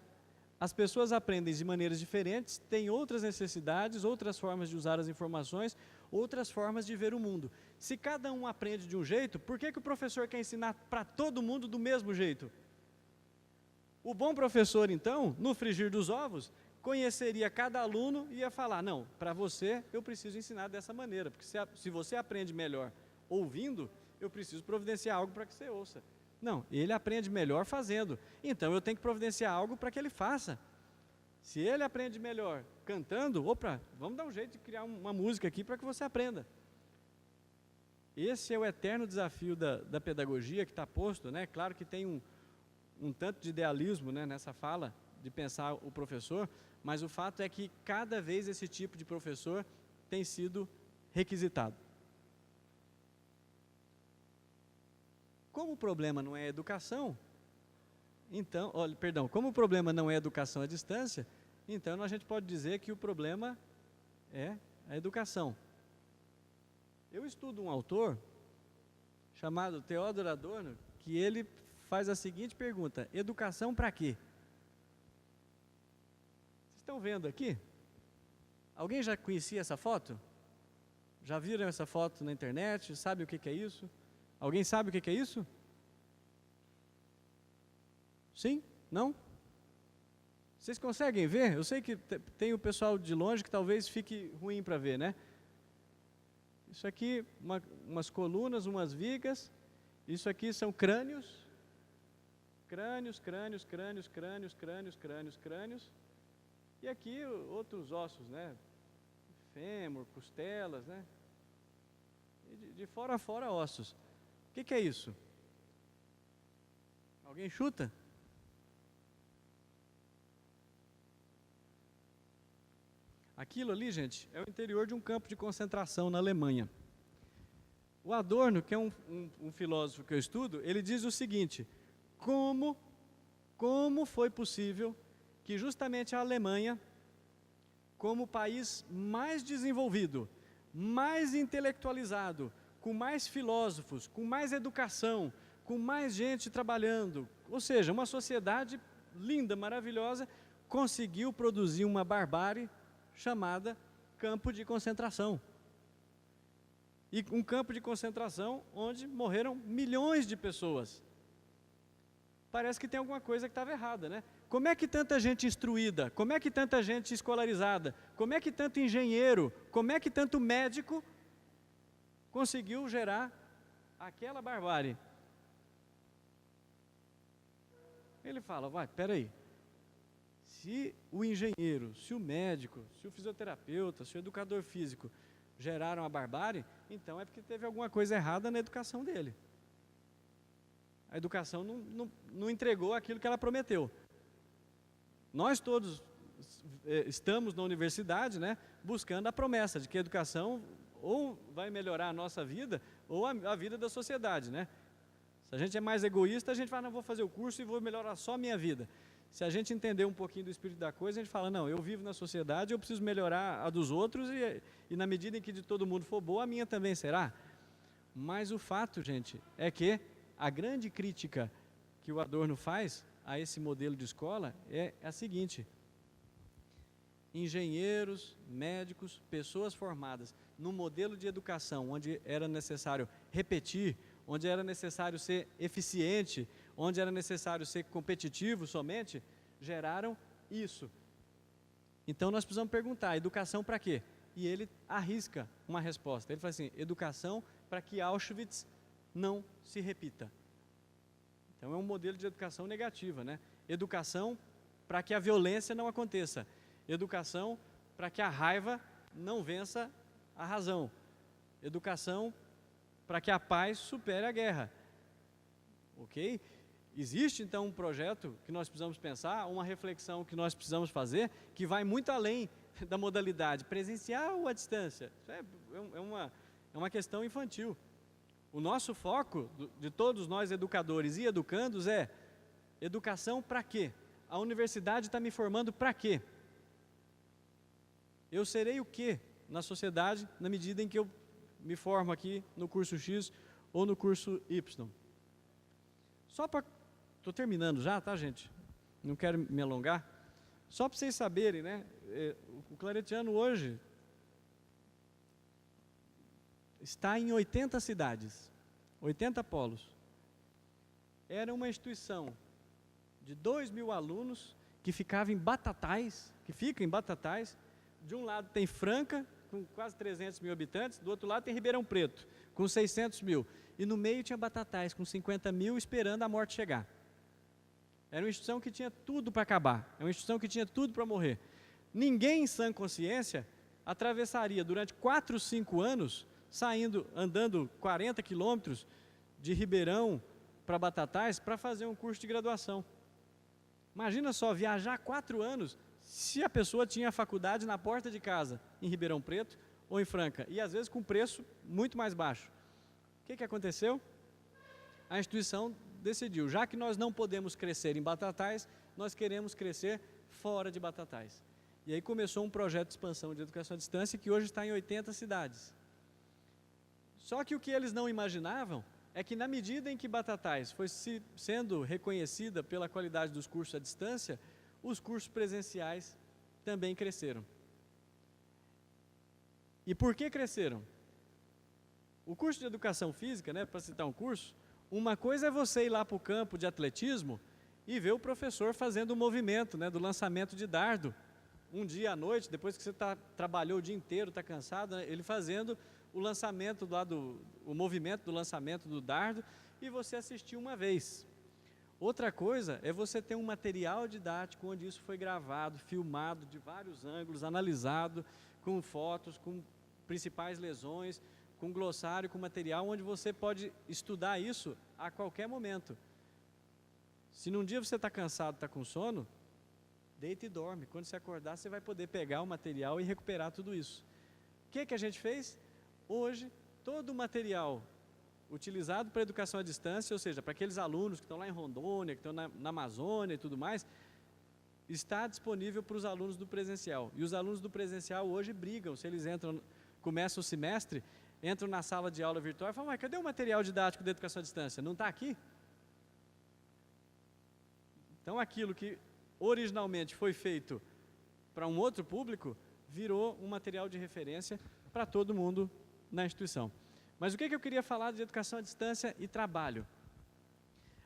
As pessoas aprendem de maneiras diferentes, têm outras necessidades, outras formas de usar as informações, outras formas de ver o mundo. Se cada um aprende de um jeito, por que o professor quer ensinar para todo mundo do mesmo jeito? O bom professor, então, no frigir dos ovos, conheceria cada aluno e ia falar, não, para você eu preciso ensinar dessa maneira, porque se você aprende melhor ouvindo, eu preciso providenciar algo para que você ouça. Não, ele aprende melhor fazendo, então eu tenho que providenciar algo para que ele faça. Se ele aprende melhor cantando, opa, vamos dar um jeito de criar uma música aqui para que você aprenda. Esse é o eterno desafio da pedagogia que está posto, né? Claro que tem um tanto de idealismo, né, nessa fala, de pensar o professor, mas o fato é que cada vez esse tipo de professor tem sido requisitado. Como o problema não é educação, então, como o problema não é educação à distância, então a gente pode dizer que o problema é a educação. Eu estudo um autor chamado Theodor Adorno, que ele faz a seguinte pergunta: educação para quê? Vocês estão vendo aqui? Alguém já conhecia essa foto? Já viram essa foto na internet? Sabe o que é isso? Alguém sabe o que é isso? Sim? Não? Vocês conseguem ver? Eu sei que tem o pessoal de longe que talvez fique ruim para ver, né? Isso aqui, umas colunas, umas vigas. Isso aqui são crânios. Crânios. E aqui outros ossos, né? Fêmur, costelas, né? E de fora a fora ossos. O que é isso? Alguém chuta? Aquilo ali, gente, é o interior de um campo de concentração na Alemanha. O Adorno, que é um filósofo que eu estudo, ele diz o seguinte: como foi possível que justamente a Alemanha, como o país mais desenvolvido, mais intelectualizado, com mais filósofos, com mais educação, com mais gente trabalhando, ou seja, uma sociedade linda, maravilhosa, conseguiu produzir uma barbárie chamada campo de concentração. E um campo de concentração onde morreram milhões de pessoas. Parece que tem alguma coisa que estava errada, né? Como é que tanta gente instruída, como é que tanta gente escolarizada, como é que tanto engenheiro, como é que tanto médico conseguiu gerar aquela barbárie? Ele fala, vai, peraí. Se o engenheiro, se o médico, se o fisioterapeuta, se o educador físico geraram a barbárie, então é porque teve alguma coisa errada na educação dele. A educação não entregou aquilo que ela prometeu. Nós todos estamos na universidade, né, buscando a promessa de que a educação ou vai melhorar a nossa vida ou a vida da sociedade, né? Se a gente é mais egoísta, a gente fala, não, vou fazer o curso e vou melhorar só a minha vida. Se a gente entender um pouquinho do espírito da coisa, a gente fala, não, eu vivo na sociedade, eu preciso melhorar a dos outros e na medida em que de todo mundo for boa, a minha também será. Mas o fato, gente, é que a grande crítica que o Adorno faz a esse modelo de escola é a seguinte: engenheiros, médicos, pessoas formadas num modelo de educação onde era necessário repetir, onde era necessário ser eficiente, onde era necessário ser competitivo somente, geraram isso. Então nós precisamos perguntar, educação para quê? E ele arrisca uma resposta. Ele fala assim, educação para que Auschwitz não se repita. Então é um modelo de educação negativa, né? Educação para que a violência não aconteça. Educação para que a raiva não vença a razão. Educação para que a paz supere a guerra. Ok? Existe então um projeto que nós precisamos pensar, uma reflexão que nós precisamos fazer, que vai muito além da modalidade presencial ou à distância. Isso é uma questão infantil. O nosso foco, de todos nós educadores e educandos, é educação para quê? A universidade está me formando para quê? Eu serei o quê na sociedade na medida em que eu me formo aqui no curso X ou no curso Y? Só para... Estou terminando já, tá, gente? Não quero me alongar. Só para vocês saberem, né? O Claretiano hoje está em 80 cidades, 80 polos. Era uma instituição de 2.000 alunos que ficava em Batatais, que fica em Batatais. De um lado tem Franca, com quase 300 mil habitantes, do outro lado tem Ribeirão Preto, com 600 mil. E no meio tinha Batatais, com 50 mil, esperando a morte chegar. Era uma instituição que tinha tudo para acabar, é uma instituição que tinha tudo para morrer. Ninguém em sã consciência atravessaria durante 4, 5 anos, andando 40 quilômetros de Ribeirão para Batatais para fazer um curso de graduação. Imagina só, viajar 4 anos, se a pessoa tinha a faculdade na porta de casa, em Ribeirão Preto ou em Franca, e às vezes com preço muito mais baixo. O que aconteceu? A instituição decidiu, já que nós não podemos crescer em Batatais, nós queremos crescer fora de Batatais. E aí começou um projeto de expansão de educação à distância que hoje está em 80 cidades. Só que o que eles não imaginavam é que na medida em que Batatais foi sendo reconhecida pela qualidade dos cursos à distância, os cursos presenciais também cresceram. E por que cresceram? O curso de educação física, para citar um curso, uma coisa é você ir lá para o campo de atletismo e ver o professor fazendo o movimento do lançamento de dardo, um dia à noite, depois que você trabalhou o dia inteiro, está cansado, ele fazendo o lançamento o movimento do lançamento do dardo e você assistiu uma vez. Outra coisa é você ter um material didático onde isso foi gravado, filmado de vários ângulos, analisado, com fotos, com principais lesões, com glossário, com material, onde você pode estudar isso a qualquer momento. Se num dia você está cansado, está com sono, deita e dorme. Quando você acordar, você vai poder pegar o material e recuperar tudo isso. O que a gente fez? Hoje, todo o material utilizado para a educação à distância, ou seja, para aqueles alunos que estão lá em Rondônia, que estão na Amazônia e tudo mais, está disponível para os alunos do presencial. E os alunos do presencial hoje brigam, se eles começam o semestre, entram na sala de aula virtual e falam, mas cadê o material didático da educação à distância? Não está aqui? Então aquilo que originalmente foi feito para um outro público, virou um material de referência para todo mundo na instituição. Mas o que eu queria falar de educação à distância e trabalho?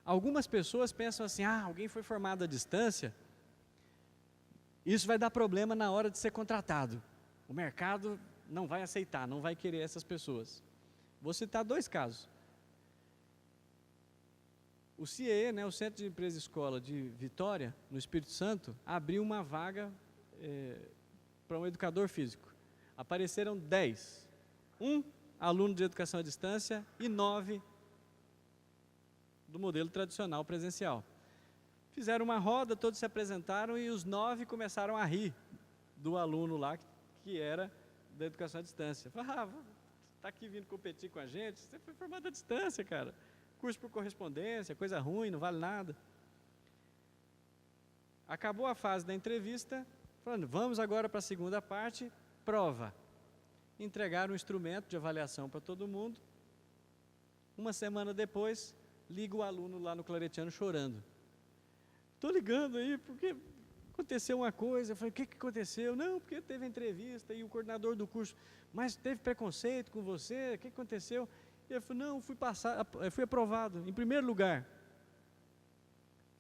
Algumas pessoas pensam assim, alguém foi formado à distância, isso vai dar problema na hora de ser contratado. O mercado não vai aceitar, não vai querer essas pessoas. Vou citar 2 casos. O CIE, o Centro de Empresa e Escola de Vitória, no Espírito Santo, abriu uma vaga para um educador físico. Apareceram 10. 1 aluno de educação à distância e 9 do modelo tradicional presencial. Fizeram uma roda, todos se apresentaram e os 9 começaram a rir do aluno lá que era da educação à distância. Falaram, está aqui vindo competir com a gente? Você foi formado à distância, cara. Curso por correspondência, coisa ruim, não vale nada. Acabou a fase da entrevista, falando, vamos agora para a segunda parte, prova. Entregaram um instrumento de avaliação para todo mundo. Uma semana depois, liga o aluno lá no Claretiano chorando. Estou ligando aí porque aconteceu uma coisa. Eu falei, o que aconteceu? Não, porque teve entrevista e o coordenador do curso, mas teve preconceito com você, o que aconteceu? E ele falou, não, fui aprovado em primeiro lugar.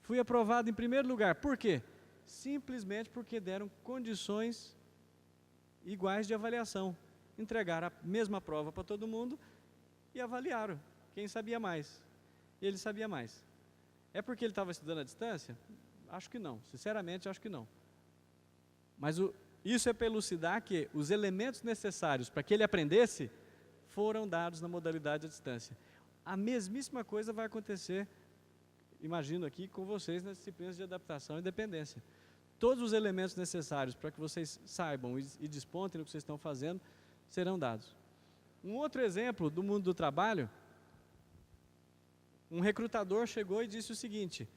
Fui aprovado em primeiro lugar. Por quê? Simplesmente porque deram condições iguais de avaliação. Entregaram a mesma prova para todo mundo e avaliaram quem sabia mais. E ele sabia mais. É porque ele estava estudando à distância? Acho que não, sinceramente acho que não. Mas isso é para elucidar que os elementos necessários para que ele aprendesse foram dados na modalidade à distância. A mesmíssima coisa vai acontecer, imagino aqui, com vocês nas disciplinas de adaptação e dependência. Todos os elementos necessários para que vocês saibam e despontem no que vocês estão fazendo, serão dados. Um outro exemplo do mundo do trabalho, um recrutador chegou e disse o seguinte,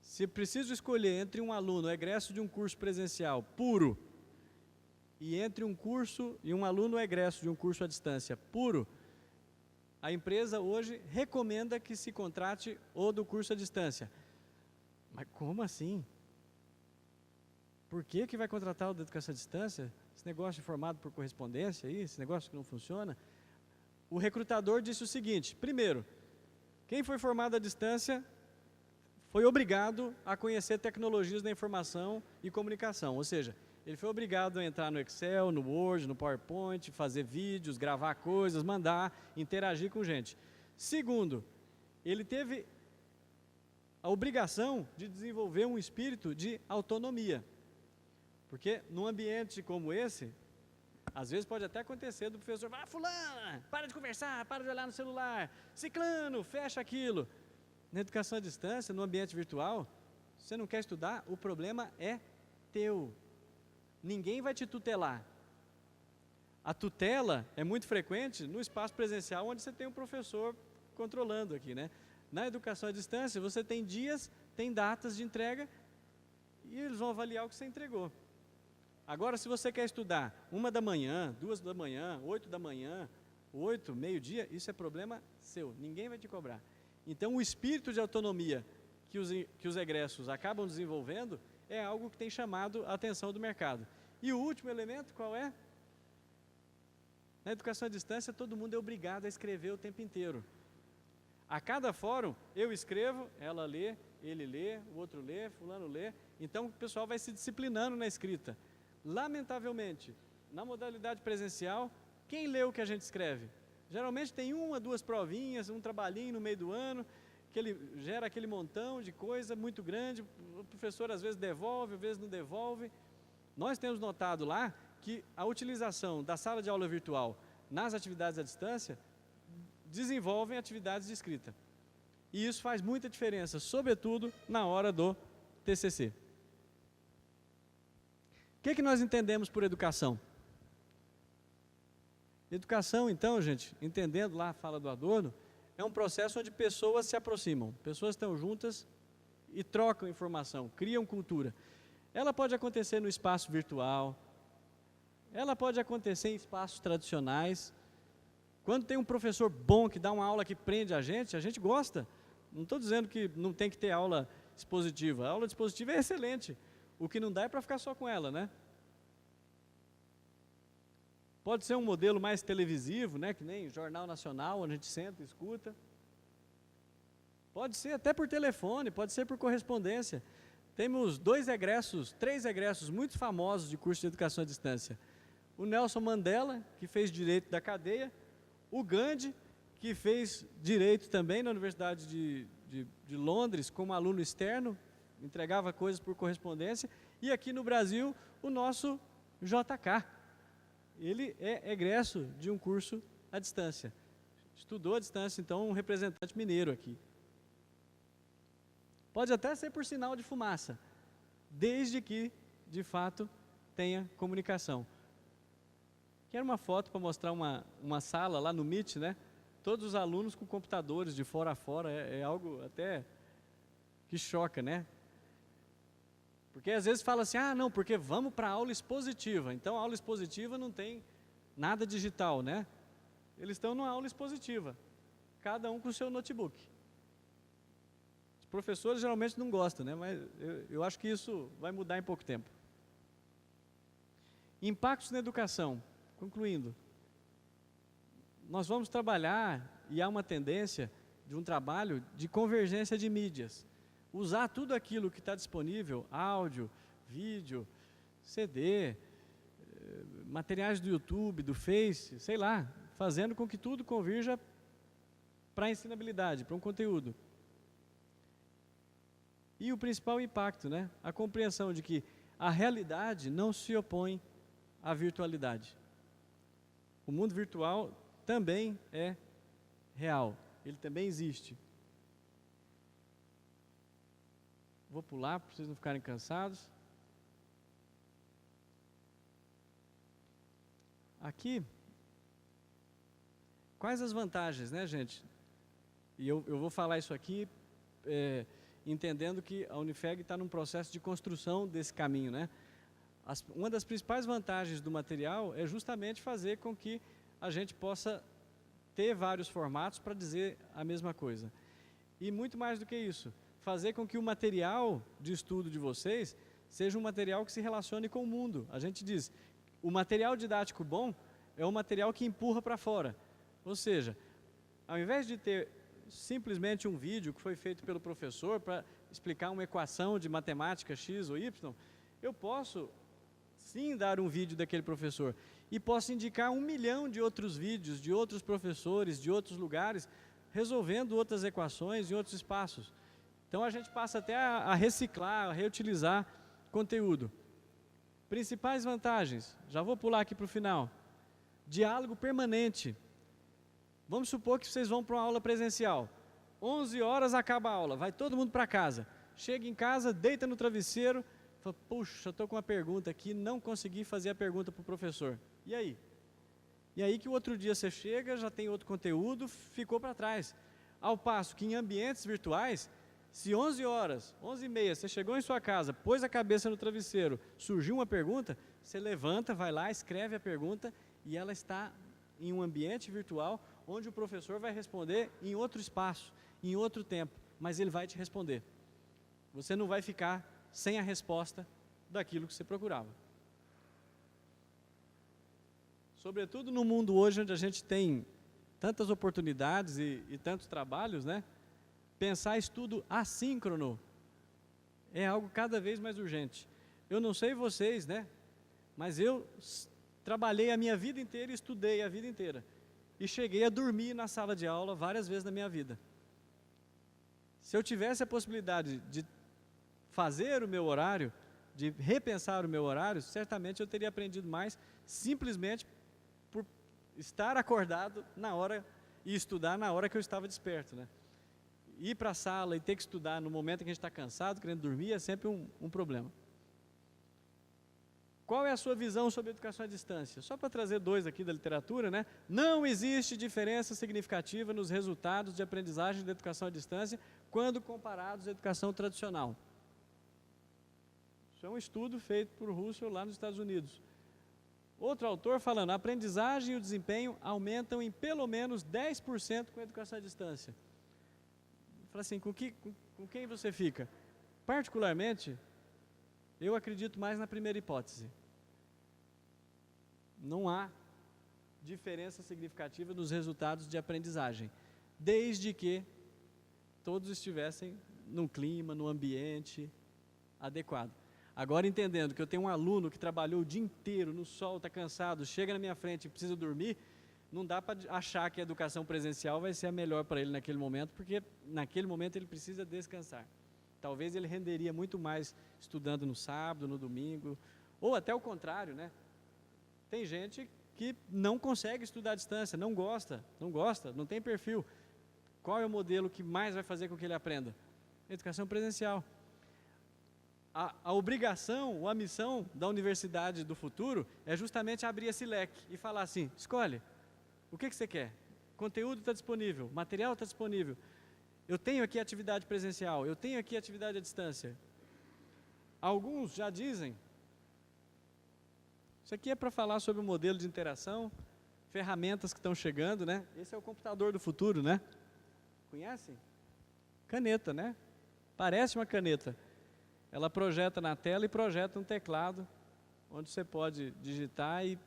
se preciso escolher entre um aluno egresso de um curso presencial puro e entre um aluno egresso de um curso à distância puro, a empresa hoje recomenda que se contrate o do curso à distância. Mas como assim? Por que vai contratar o da educação à distância? Esse negócio formado por correspondência aí, esse negócio que não funciona? O recrutador disse o seguinte, primeiro, quem foi formado à distância foi obrigado a conhecer tecnologias da informação e comunicação, ou seja, ele foi obrigado a entrar no Excel, no Word, no PowerPoint, fazer vídeos, gravar coisas, mandar, interagir com gente. Segundo, ele teve a obrigação de desenvolver um espírito de autonomia. Porque num ambiente como esse, às vezes pode até acontecer do professor, fulana, para de conversar, para de olhar no celular, ciclano, fecha aquilo. Na educação à distância, no ambiente virtual, você não quer estudar, o problema é teu. Ninguém vai te tutelar. A tutela é muito frequente no espaço presencial, onde você tem um professor controlando aqui, né? Na educação à distância, você tem dias, tem datas de entrega, e eles vão avaliar o que você entregou. Agora, se você quer estudar 1 da manhã, 2 da manhã, 8 da manhã, 8, meio-dia, isso é problema seu, ninguém vai te cobrar. Então, o espírito de autonomia que os egressos acabam desenvolvendo é algo que tem chamado a atenção do mercado. E o último elemento, qual é? Na educação à distância, todo mundo é obrigado a escrever o tempo inteiro. A cada fórum, eu escrevo, ela lê, ele lê, o outro lê, fulano lê. Então, o pessoal vai se disciplinando na escrita. Lamentavelmente, na modalidade presencial, quem lê o que a gente escreve? Geralmente tem 1 ou 2 provinhas, um trabalhinho no meio do ano, que ele gera aquele montão de coisa muito grande, o professor às vezes devolve, às vezes não devolve. Nós temos notado lá que a utilização da sala de aula virtual nas atividades à distância desenvolvem atividades de escrita. E isso faz muita diferença, sobretudo na hora do TCC. O que nós entendemos por educação? Educação, então, gente, entendendo lá a fala do Adorno, é um processo onde pessoas se aproximam, pessoas estão juntas e trocam informação, criam cultura. Ela pode acontecer no espaço virtual, ela pode acontecer em espaços tradicionais. Quando tem um professor bom que dá uma aula que prende a gente gosta. Não estou dizendo que não tem que ter aula expositiva, a aula expositiva é excelente, o que não dá é para ficar só com ela, né? Pode ser um modelo mais televisivo, né, que nem Jornal Nacional, onde a gente senta e escuta. Pode ser até por telefone, pode ser por correspondência. Temos 3 egressos muito famosos de curso de educação à distância. O Nelson Mandela, que fez Direito da Cadeia, o Gandhi, que fez Direito também na Universidade de Londres, como aluno externo, entregava coisas por correspondência, e aqui no Brasil, o nosso JK. Ele é egresso de um curso à distância. Estudou à distância, então, um representante mineiro aqui. Pode até ser por sinal de fumaça, desde que, de fato, tenha comunicação. Quero uma foto para mostrar uma sala lá no Meet, né? Todos os alunos com computadores de fora a fora, é algo até que choca, né? Porque às vezes fala assim, não, porque vamos para a aula expositiva. Então a aula expositiva não tem nada digital, né? Eles estão numa aula expositiva, cada um com o seu notebook. Os professores geralmente não gostam, né? Mas eu acho que isso vai mudar em pouco tempo. Impactos na educação. Concluindo, nós vamos trabalhar, e há uma tendência de um trabalho de convergência de mídias. Usar tudo aquilo que está disponível, áudio, vídeo, CD, materiais do YouTube, do Face, sei lá, fazendo com que tudo convirja para a ensinabilidade, para um conteúdo. E o principal impacto, né? A compreensão de que a realidade não se opõe à virtualidade. O mundo virtual também é real, ele também existe. Vou pular para vocês não ficarem cansados. Aqui, quais as vantagens, né, gente? E eu vou falar isso aqui entendendo que a Unifeg está num processo de construção desse caminho, né? Uma das principais vantagens do material é justamente fazer com que a gente possa ter vários formatos para dizer a mesma coisa. E muito mais do que isso, fazer com que o material de estudo de vocês seja um material que se relacione com o mundo. A gente diz, o material didático bom é um material que empurra para fora. Ou seja, ao invés de ter simplesmente um vídeo que foi feito pelo professor para explicar uma equação de matemática X ou Y, eu posso sim dar um vídeo daquele professor e posso indicar 1 milhão de outros vídeos de outros professores, de outros lugares, resolvendo outras equações em outros espaços. Então a gente passa até a reciclar, a reutilizar conteúdo. Principais vantagens, já vou pular aqui para o final. Diálogo permanente. Vamos supor que vocês vão para uma aula presencial. 11 horas acaba a aula, vai todo mundo para casa. Chega em casa, deita no travesseiro, fala, puxa, estou com uma pergunta aqui, não consegui fazer a pergunta para o professor. E aí? E aí que o outro dia você chega, já tem outro conteúdo, ficou para trás. Ao passo que em ambientes virtuais, se 11 horas, 11h30, você chegou em sua casa, pôs a cabeça no travesseiro, surgiu uma pergunta, você levanta, vai lá, escreve a pergunta e ela está em um ambiente virtual onde o professor vai responder em outro espaço, em outro tempo, mas ele vai te responder. Você não vai ficar sem a resposta daquilo que você procurava. Sobretudo no mundo hoje onde a gente tem tantas oportunidades e tantos trabalhos, né? Pensar estudo assíncrono é algo cada vez mais urgente. Eu não sei vocês, né? Mas eu trabalhei a minha vida inteira e estudei a vida inteira. E cheguei a dormir na sala de aula várias vezes na minha vida. Se eu tivesse a possibilidade de fazer o meu horário, de repensar o meu horário, certamente eu teria aprendido mais simplesmente por estar acordado na hora e estudar na hora que eu estava desperto, né? Ir para a sala e ter que estudar no momento em que a gente está cansado, querendo dormir, é sempre um problema. Qual é a sua visão sobre a educação à distância? Só para trazer dois aqui da literatura, né? Não existe diferença significativa nos resultados de aprendizagem da educação à distância quando comparados à educação tradicional. Isso é um estudo feito por Russell lá nos Estados Unidos. Outro autor falando, a aprendizagem e o desempenho aumentam em pelo menos 10% com a educação à distância. Fala assim, com quem você fica? Particularmente, eu acredito mais na primeira hipótese. Não há diferença significativa nos resultados de aprendizagem, desde que todos estivessem num clima, num ambiente adequado. Agora, entendendo que eu tenho um aluno que trabalhou o dia inteiro no sol, está cansado, chega na minha frente e precisa dormir, não dá para achar que a educação presencial vai ser a melhor para ele naquele momento, porque naquele momento ele precisa descansar. Talvez ele renderia muito mais estudando no sábado, no domingo, ou até o contrário, né? Tem gente que não consegue estudar à distância, não gosta, não tem perfil. Qual é o modelo que mais vai fazer com que ele aprenda? Educação presencial. A obrigação ou a missão da universidade do futuro é justamente abrir esse leque e falar assim, escolhe, o que você quer? Conteúdo está disponível, material está disponível, eu tenho aqui atividade presencial, eu tenho aqui atividade à distância. Alguns já dizem, isso aqui é para falar sobre o modelo de interação, ferramentas que estão chegando, né? Esse é o computador do futuro, né? Conhecem? Caneta, né? Parece uma caneta. Ela projeta na tela e projeta um teclado, onde você pode digitar e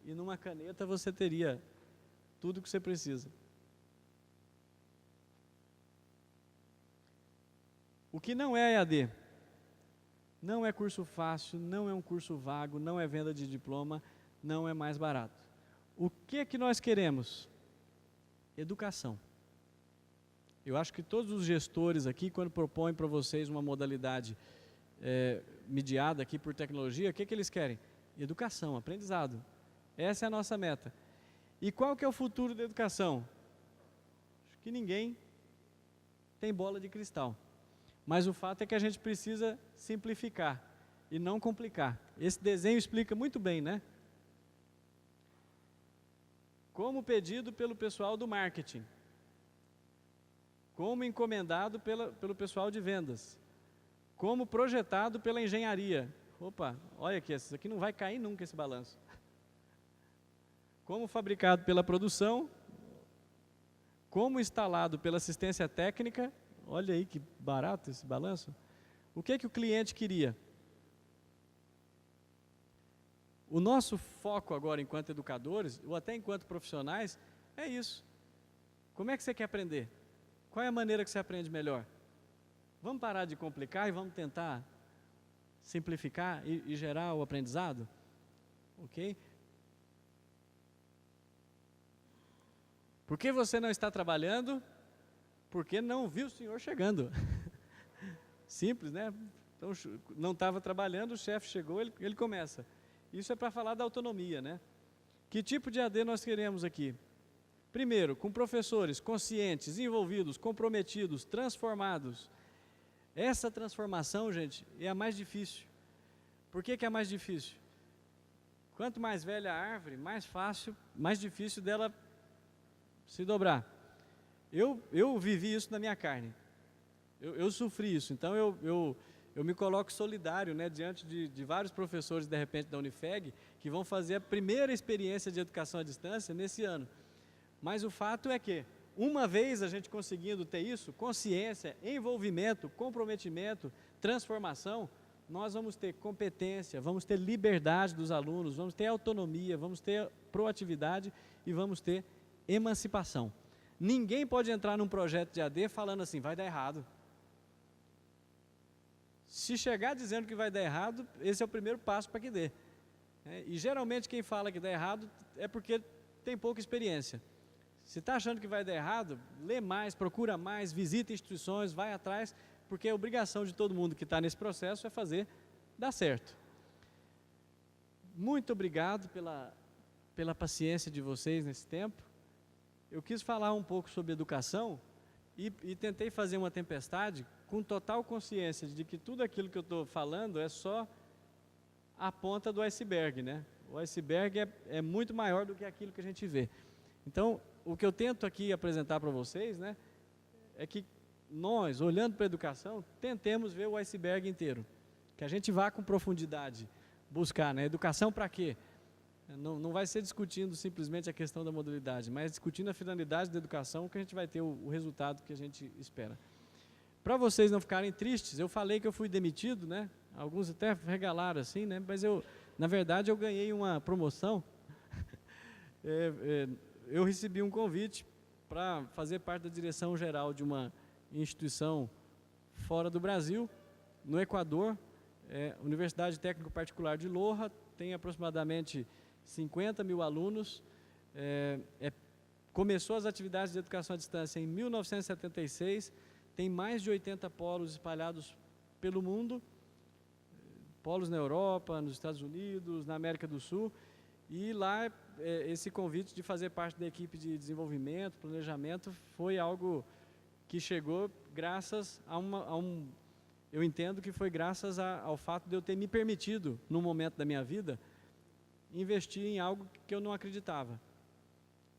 numa caneta você teria tudo o que você precisa. O que não é EAD? Não é curso fácil, não é um curso vago, não é venda de diploma, não é mais barato. O que nós queremos? Educação. Eu acho que todos os gestores aqui, quando propõem para vocês uma modalidade mediada aqui por tecnologia, o que eles querem? Educação, aprendizado. Essa é a nossa meta. E qual que é o futuro da educação? Acho que ninguém tem bola de cristal. Mas o fato é que a gente precisa simplificar e não complicar. Esse desenho explica muito bem, né? Como pedido pelo pessoal do marketing. Como encomendado pelo pessoal de vendas. Como projetado pela engenharia. Opa, olha aqui, isso aqui não vai cair nunca esse balanço. Como fabricado pela produção. Como instalado pela assistência técnica. Olha aí que barato esse balanço. O que o cliente queria? O nosso foco agora enquanto educadores, ou até enquanto profissionais, é isso. Como é que você quer aprender? Qual é a maneira que você aprende melhor? Vamos parar de complicar e vamos tentar simplificar e gerar o aprendizado? Ok? Por que você não está trabalhando? Porque não viu o senhor chegando. simples, né? Então, não estava trabalhando, o chefe chegou, ele começa. Isso é para falar da autonomia, né? Que tipo de AD nós queremos aqui? Primeiro, com professores conscientes, envolvidos, comprometidos, transformados. Essa transformação, gente, é a mais difícil. Por que que é a mais difícil? Quanto mais velha a árvore, mais fácil, mais difícil dela se dobrar. Eu vivi isso na minha carne. Eu sofri isso. Então, eu me coloco solidário, né, diante de vários professores, de repente, da Unifeg, que vão fazer a primeira experiência de educação à distância nesse ano. Mas o fato é que, uma vez a gente conseguindo ter isso, consciência, envolvimento, comprometimento, transformação, nós vamos ter competência, vamos ter liberdade dos alunos, vamos ter autonomia, vamos ter proatividade e vamos ter emancipação. Ninguém pode entrar num projeto de AD falando assim, vai dar errado. Se chegar dizendo que vai dar errado, esse é o primeiro passo para que dê. E geralmente quem fala que dá errado é porque tem pouca experiência. Se está achando que vai dar errado, lê mais, procura mais, visita instituições, vai atrás, porque a obrigação de todo mundo que está nesse processo é fazer dar certo. Muito obrigado pela paciência de vocês nesse tempo. Eu quis falar um pouco sobre educação e tentei fazer uma tempestade com total consciência de que tudo aquilo que eu estou falando é só a ponta do iceberg, né? O iceberg é muito maior do que aquilo que a gente vê. Então, o que eu tento aqui apresentar para vocês, né, é que nós, olhando para a educação, tentemos ver o iceberg inteiro. Que a gente vá com profundidade buscar, né? Educação para quê? Não vai ser discutindo simplesmente a questão da modalidade, mas discutindo a finalidade da educação, que a gente vai ter o resultado que a gente espera. Para vocês não ficarem tristes, eu falei que eu fui demitido, né? Alguns até regalaram assim, né? Mas na verdade, eu ganhei uma promoção. Eu recebi um convite para fazer parte da direção geral de uma instituição fora do Brasil, no Equador, Universidade Técnico Particular de Loja, tem aproximadamente 50 mil alunos, começou as atividades de educação à distância em 1976, tem mais de 80 polos espalhados pelo mundo, polos na Europa, nos Estados Unidos, na América do Sul, e lá esse convite de fazer parte da equipe de desenvolvimento, planejamento, foi algo que chegou graças eu entendo que foi graças ao fato de eu ter me permitido, num momento da minha vida, investir em algo que eu não acreditava.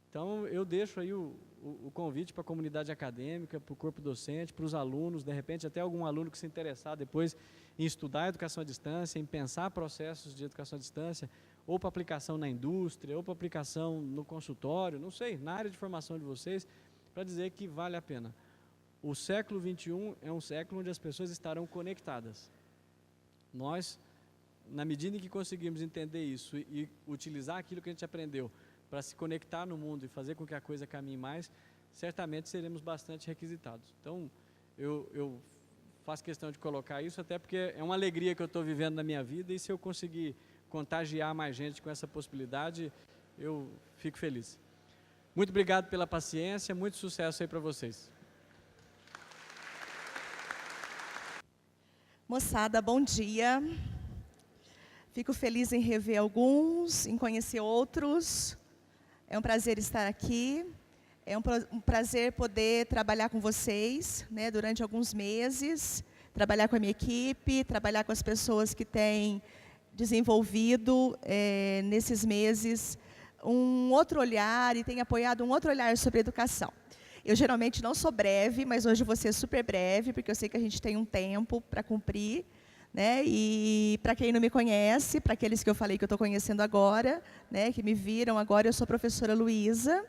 Então, eu deixo aí o convite para a comunidade acadêmica, para o corpo docente, para os alunos, de repente até algum aluno que se interessar depois em estudar educação à distância, em pensar processos de educação à distância, ou para aplicação na indústria, ou para aplicação no consultório, não sei, na área de formação de vocês, para dizer que vale a pena. O século XXI é um século onde as pessoas estarão conectadas. Nós, na medida em que conseguimos entender isso e utilizar aquilo que a gente aprendeu para se conectar no mundo e fazer com que a coisa caminhe mais, certamente seremos bastante requisitados. Então, eu faço questão de colocar isso, até porque é uma alegria que eu estou vivendo na minha vida, e se eu conseguir contagiar mais gente com essa possibilidade, eu fico feliz. Muito obrigado pela paciência, muito sucesso aí para vocês. Moçada, bom dia. Fico feliz em rever alguns, em conhecer outros. É um prazer estar aqui. É um prazer poder trabalhar com vocês, né, durante alguns meses, trabalhar com a minha equipe, trabalhar com as pessoas que têm desenvolvido nesses meses um outro olhar e têm apoiado um outro olhar sobre a educação. Eu geralmente não sou breve, mas hoje vou ser super breve, porque eu sei que a gente tem um tempo para cumprir, né? E para quem não me conhece, para aqueles que eu falei que eu estou conhecendo agora, né, que me viram agora, eu sou a professora Luísa.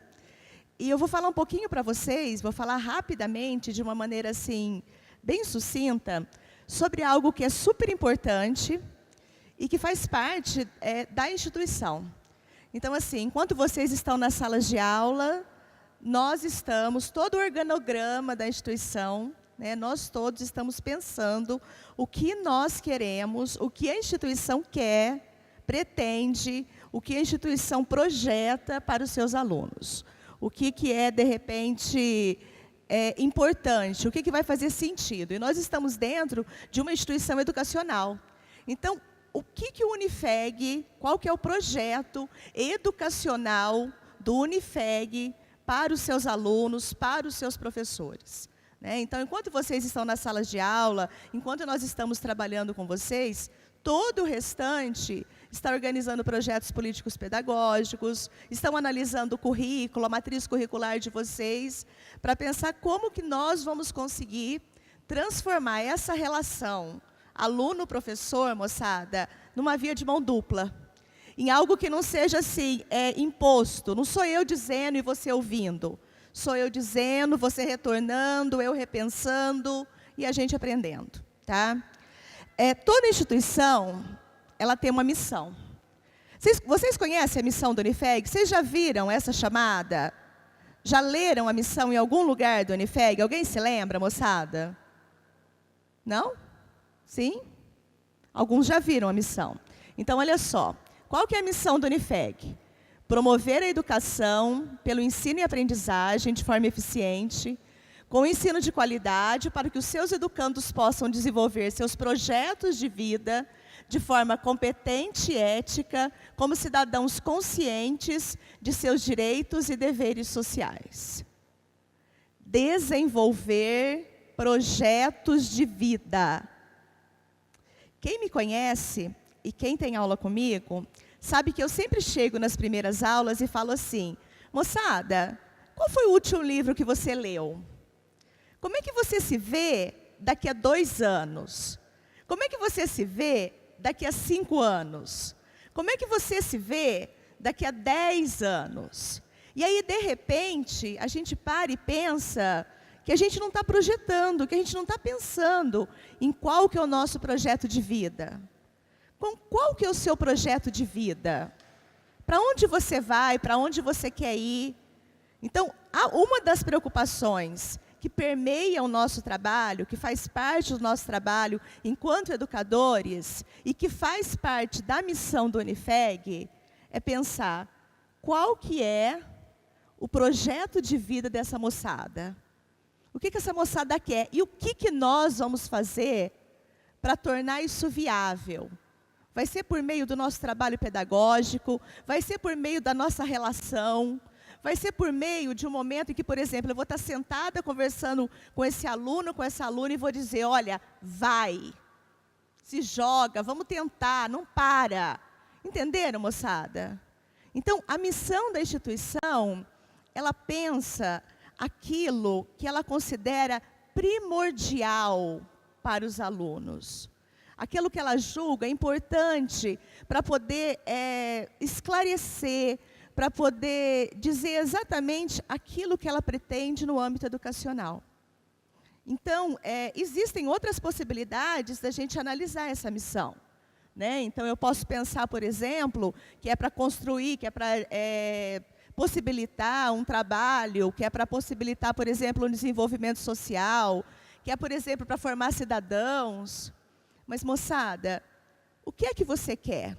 E eu vou falar um pouquinho para vocês, vou falar rapidamente, de uma maneira assim, bem sucinta, sobre algo que é super importante e que faz parte da instituição. Então, assim, enquanto vocês estão nas salas de aula, nós estamos, todo o organograma da instituição, né, nós todos estamos pensando o que nós queremos, o que a instituição quer, pretende, o que a instituição projeta para os seus alunos. O que é, de repente, importante, o que vai fazer sentido. E nós estamos dentro de uma instituição educacional. Então, o que o Unifeg, qual que é o projeto educacional do Unifeg para os seus alunos, para os seus professores? Então, enquanto vocês estão nas salas de aula, enquanto nós estamos trabalhando com vocês, todo o restante está organizando projetos políticos pedagógicos, estão analisando o currículo, a matriz curricular de vocês, para pensar como que nós vamos conseguir transformar essa relação aluno-professor, moçada, numa via de mão dupla. Em algo que não seja assim, imposto. Não sou eu dizendo e você ouvindo. Sou eu dizendo, você retornando, eu repensando e a gente aprendendo. Tá? Toda instituição, ela tem uma missão. Vocês conhecem a missão do Unifeg? Vocês já viram essa chamada? Já leram a missão em algum lugar do Unifeg? Alguém se lembra, moçada? Não? Sim? Alguns já viram a missão. Então, olha só. Qual que é a missão do Unifeg? Promover a educação pelo ensino e aprendizagem de forma eficiente, com ensino de qualidade, para que os seus educandos possam desenvolver seus projetos de vida de forma competente e ética, como cidadãos conscientes de seus direitos e deveres sociais. Desenvolver projetos de vida. Quem me conhece e quem tem aula comigo, sabe que eu sempre chego nas primeiras aulas e falo assim, moçada, qual foi o último livro que você leu? Como é que você se vê daqui a 2 anos? Como é que você se vê daqui a 5 anos? Como é que você se vê daqui a 10 anos? E aí, de repente, a gente para e pensa que a gente não está projetando, que a gente não está pensando em qual que é o nosso projeto de vida. Qual que é o seu projeto de vida? Para onde você vai? Para onde você quer ir? Então, uma das preocupações que permeia o nosso trabalho, que faz parte do nosso trabalho enquanto educadores e que faz parte da missão do Unifeg, é pensar qual que é o projeto de vida dessa moçada. O que essa moçada quer? E o que nós vamos fazer para tornar isso viável? Vai ser por meio do nosso trabalho pedagógico, vai ser por meio da nossa relação, vai ser por meio de um momento em que, por exemplo, eu vou estar sentada conversando com esse aluno, com essa aluna, e vou dizer, olha, vai, se joga, vamos tentar, não para. Entenderam, moçada? Então, a missão da instituição, ela pensa aquilo que ela considera primordial para os alunos. Aquilo que ela julga importante para poder esclarecer, para poder dizer exatamente aquilo que ela pretende no âmbito educacional. Então, existem outras possibilidades da gente analisar essa missão. Então, eu posso pensar, por exemplo, que é para construir, que é para possibilitar um trabalho, que é para possibilitar, por exemplo, um desenvolvimento social, que é, por exemplo, para formar cidadãos. Mas, moçada, o que é que você quer?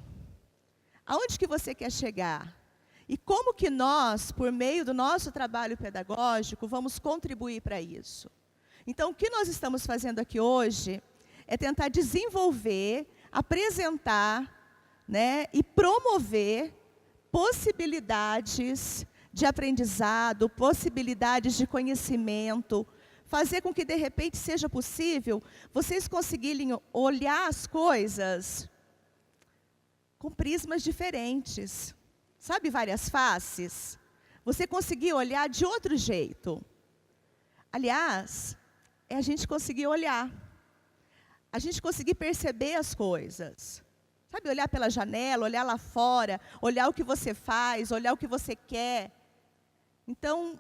Aonde que você quer chegar? E como que nós, por meio do nosso trabalho pedagógico, vamos contribuir para isso? Então, o que nós estamos fazendo aqui hoje é tentar desenvolver, apresentar, e promover possibilidades de aprendizado, possibilidades de conhecimento, fazer com que, de repente, seja possível vocês conseguirem olhar as coisas com prismas diferentes. Sabe, várias faces? Você conseguir olhar de outro jeito. Aliás, é a gente conseguir olhar. A gente conseguir perceber as coisas. Sabe, olhar pela janela, olhar lá fora, olhar o que você faz, olhar o que você quer. Então,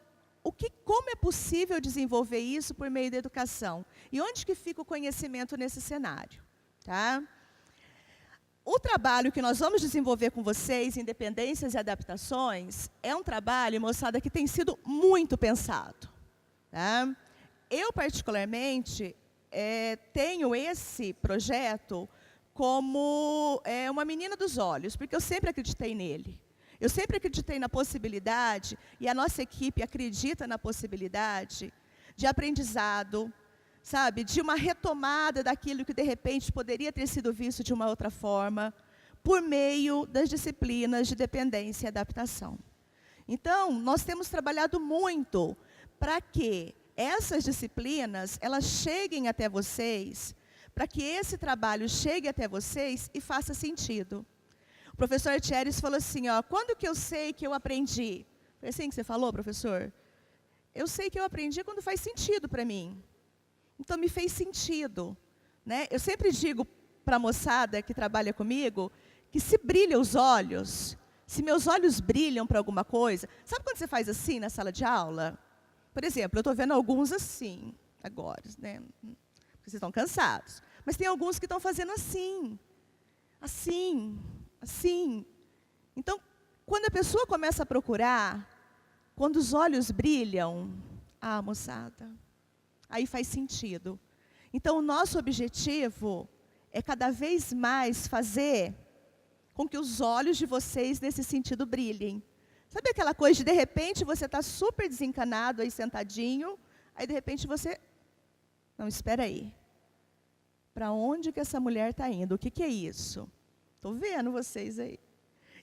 como é possível desenvolver isso por meio da educação? E onde que fica o conhecimento nesse cenário? Tá? O trabalho que nós vamos desenvolver com vocês, Independências e Adaptações, é um trabalho, moçada, que tem sido muito pensado. Tá? Eu, particularmente, tenho esse projeto como uma menina dos olhos, porque eu sempre acreditei nele. Eu sempre acreditei na possibilidade, e a nossa equipe acredita na possibilidade, de aprendizado, sabe, de uma retomada daquilo que de repente poderia ter sido visto de uma outra forma, por meio das disciplinas de dependência e adaptação. Então, nós temos trabalhado muito para que essas disciplinas, elas cheguem até vocês, para que esse trabalho chegue até vocês e faça sentido. O professor Thieres falou assim, ó, quando que eu sei que eu aprendi? Foi assim que você falou, professor? Eu sei que eu aprendi quando faz sentido para mim. Então, me fez sentido, né? Eu sempre digo para a moçada que trabalha comigo, que se brilham os olhos, se meus olhos brilham para alguma coisa, sabe quando você faz assim na sala de aula? Por exemplo, eu estou vendo alguns assim, agora, né? Porque vocês estão cansados. Mas tem alguns que estão fazendo assim, assim, assim. Então, quando a pessoa começa a procurar, quando os olhos brilham, moçada, aí faz sentido. Então, o nosso objetivo é cada vez mais fazer com que os olhos de vocês, nesse sentido, brilhem. Sabe aquela coisa de repente, você está super desencanado, aí sentadinho, aí de repente você... Não, espera aí. Para onde que essa mulher está indo? O que é isso? Estou vendo vocês aí.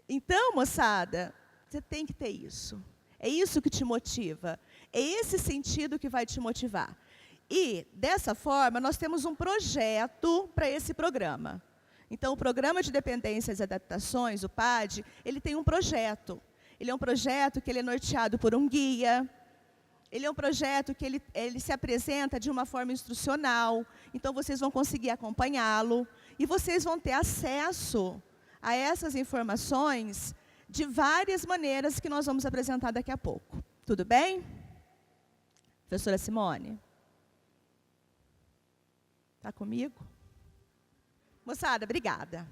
Então, moçada, você tem que ter isso. É isso que te motiva. É esse sentido que vai te motivar. E, dessa forma, nós temos um projeto para esse programa. Então, o Programa de Dependências e Adaptações, o PAD, ele tem um projeto. Ele é um projeto que ele é norteado por um guia. Ele é um projeto que ele se apresenta de uma forma instrucional. Então, vocês vão conseguir acompanhá-lo. E vocês vão ter acesso a essas informações de várias maneiras que nós vamos apresentar daqui a pouco. Tudo bem? Professora Simone? Está comigo? Moçada, obrigada.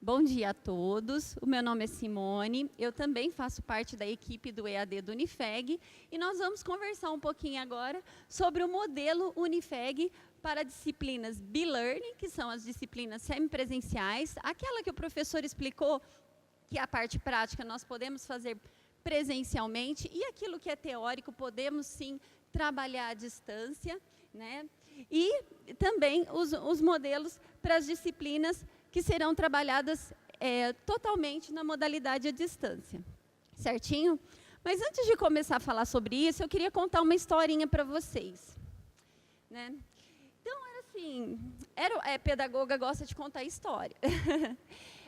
Bom dia a todos, o meu nome é Simone, eu também faço parte da equipe do EAD do Unifeg e nós vamos conversar um pouquinho agora sobre o modelo Unifeg para disciplinas B-Learning, que são as disciplinas semipresenciais, aquela que o professor explicou que a parte prática nós podemos fazer presencialmente e aquilo que é teórico podemos sim trabalhar à distância, né? E também os modelos para as disciplinas que serão trabalhadas totalmente na modalidade à distância, certinho? Mas antes de começar a falar sobre isso, eu queria contar uma historinha para vocês, né? Então, era assim, pedagoga gosta de contar história.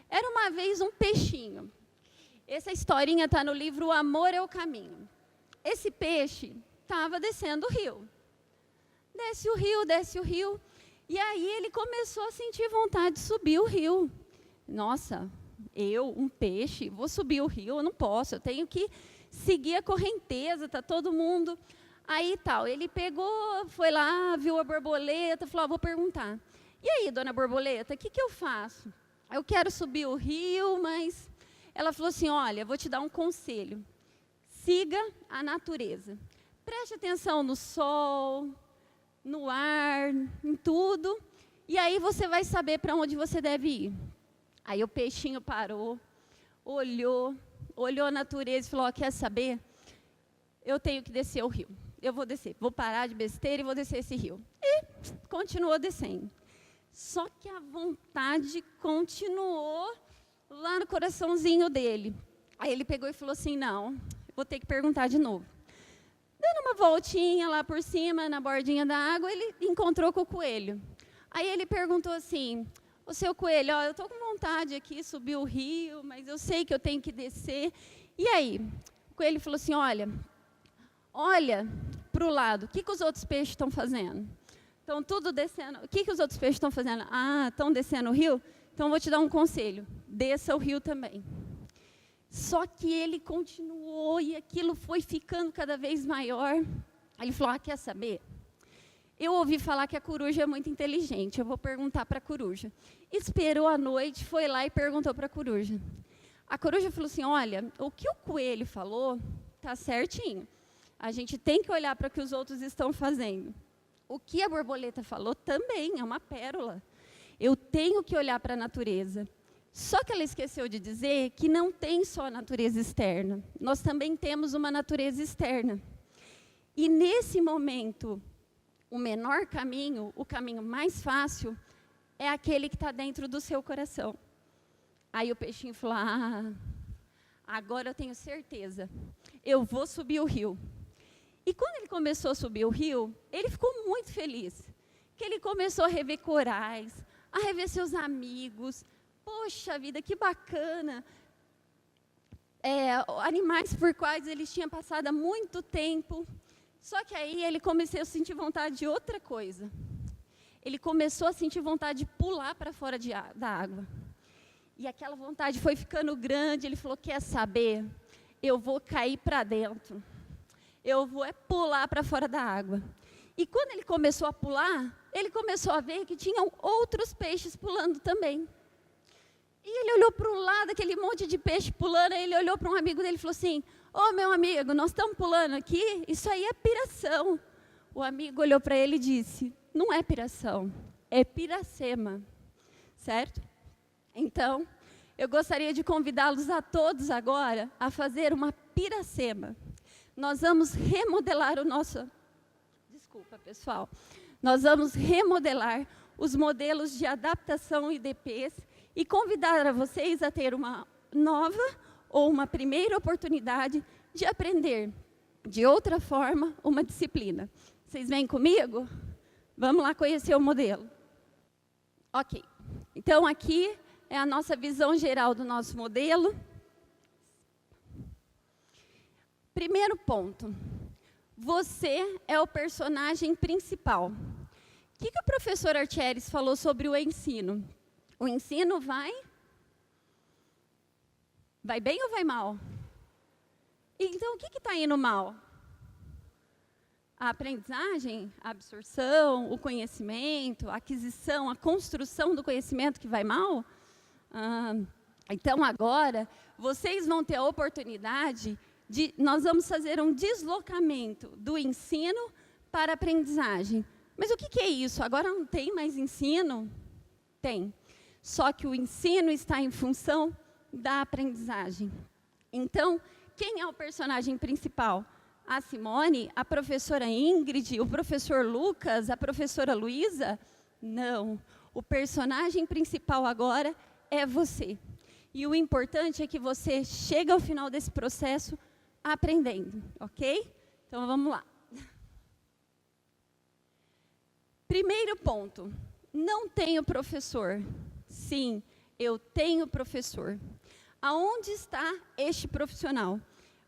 Era uma vez um peixinho. Essa historinha está no livro O Amor é o Caminho. Esse peixe estava descendo o rio. Desce o rio. E aí ele começou a sentir vontade de subir o rio. Nossa, um peixe, vou subir o rio? Eu não posso, eu tenho que seguir a correnteza, está todo mundo... Aí tal, ele pegou, foi lá, viu a borboleta, falou, vou perguntar. E aí, dona borboleta, o que eu faço? Eu quero subir o rio, mas... Ela falou assim, olha, vou te dar um conselho. Siga a natureza. Preste atenção no sol, no ar, em tudo. E aí você vai saber para onde você deve ir. Aí o peixinho parou, olhou a natureza e falou, quer saber? Eu tenho que descer o rio. Eu vou descer, vou parar de besteira e vou descer esse rio. E continuou descendo. Só que a vontade continuou lá no coraçãozinho dele. Aí ele pegou e falou assim, não, vou ter que perguntar de novo. Dando uma voltinha lá por cima, na bordinha da água, ele encontrou com o coelho. Aí ele perguntou assim, ô seu coelho, eu estou com vontade aqui de subir o rio, mas eu sei que eu tenho que descer. E aí? O coelho falou assim, olha para o lado, o que os outros peixes estão fazendo? Estão tudo descendo, o que os outros peixes estão fazendo? Estão descendo o rio? Então, vou te dar um conselho, desça o rio também. Só que ele continuou e aquilo foi ficando cada vez maior. Aí ele falou, quer saber? Eu ouvi falar que a coruja é muito inteligente, eu vou perguntar para a coruja. Esperou a noite, foi lá e perguntou para a coruja. A coruja falou assim, olha, o que o coelho falou está certinho. A gente tem que olhar para o que os outros estão fazendo. O que a borboleta falou também é uma pérola. Eu tenho que olhar para a natureza. Só que ela esqueceu de dizer que não tem só a natureza externa, nós também temos uma natureza externa. E nesse momento, o menor caminho, o caminho mais fácil, é aquele que está dentro do seu coração. Aí o peixinho falou, agora eu tenho certeza, eu vou subir o rio. E quando ele começou a subir o rio, ele ficou muito feliz, que ele começou a rever corais, a rever seus amigos. Poxa vida, que bacana! Animais por quais ele tinha passado há muito tempo. Só que aí ele começou a sentir vontade de outra coisa. Ele começou a sentir vontade de pular para fora da água. E aquela vontade foi ficando grande, ele falou, quer saber? Eu vou cair para dentro. Eu vou pular para fora da água. E quando ele começou a pular, ele começou a ver que tinham outros peixes pulando também. E ele olhou para o lado, aquele monte de peixe pulando, aí ele olhou para um amigo dele e falou assim, meu amigo, nós estamos pulando aqui, isso aí é piração. O amigo olhou para ele e disse, não é piração, é piracema, certo? Então, eu gostaria de convidá-los a todos agora a fazer uma piracema. Nós vamos remodelar o nosso... Desculpa, pessoal. Nós vamos remodelar os modelos de adaptação IDPs e convidar a vocês a ter uma nova ou uma primeira oportunidade de aprender de outra forma uma disciplina. Vocês vêm comigo? Vamos lá conhecer o modelo. Ok. Então, aqui é a nossa visão geral do nosso modelo. Primeiro ponto. Você é o personagem principal. O que o professor Artieres falou sobre o ensino? O ensino vai bem ou vai mal? Então, o que está indo mal? A aprendizagem, a absorção, o conhecimento, a aquisição, a construção do conhecimento que vai mal? Então, agora, vocês vão ter a oportunidade nós vamos fazer um deslocamento do ensino para a aprendizagem. Mas o que é isso? Agora não tem mais ensino? Tem. Só que o ensino está em função da aprendizagem. Então, quem é o personagem principal? A Simone, a professora Ingrid, o professor Lucas, a professora Luísa? Não. O personagem principal agora é você. E o importante é que você chegue ao final desse processo aprendendo, ok? Então, vamos lá. Primeiro ponto, não tenho professor. Sim, eu tenho professor. Aonde está este profissional?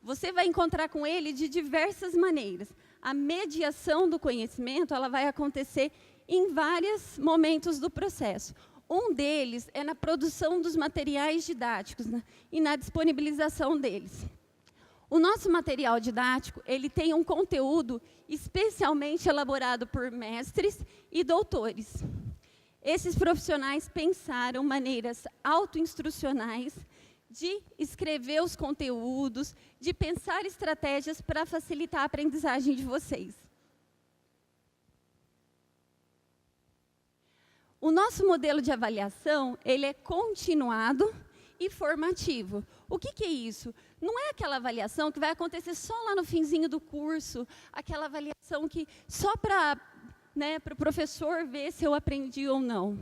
Você vai encontrar com ele de diversas maneiras. A mediação do conhecimento, ela vai acontecer em vários momentos do processo. Um deles é na produção dos materiais didáticos, né, e na disponibilização deles. O nosso material didático, ele tem um conteúdo especialmente elaborado por mestres e doutores. Esses profissionais pensaram maneiras autoinstrucionais de escrever os conteúdos, de pensar estratégias para facilitar a aprendizagem de vocês. O nosso modelo de avaliação, ele é continuado e formativo. O que é isso? Não é aquela avaliação que vai acontecer só lá no finzinho do curso, aquela avaliação que só para o professor ver se eu aprendi ou não.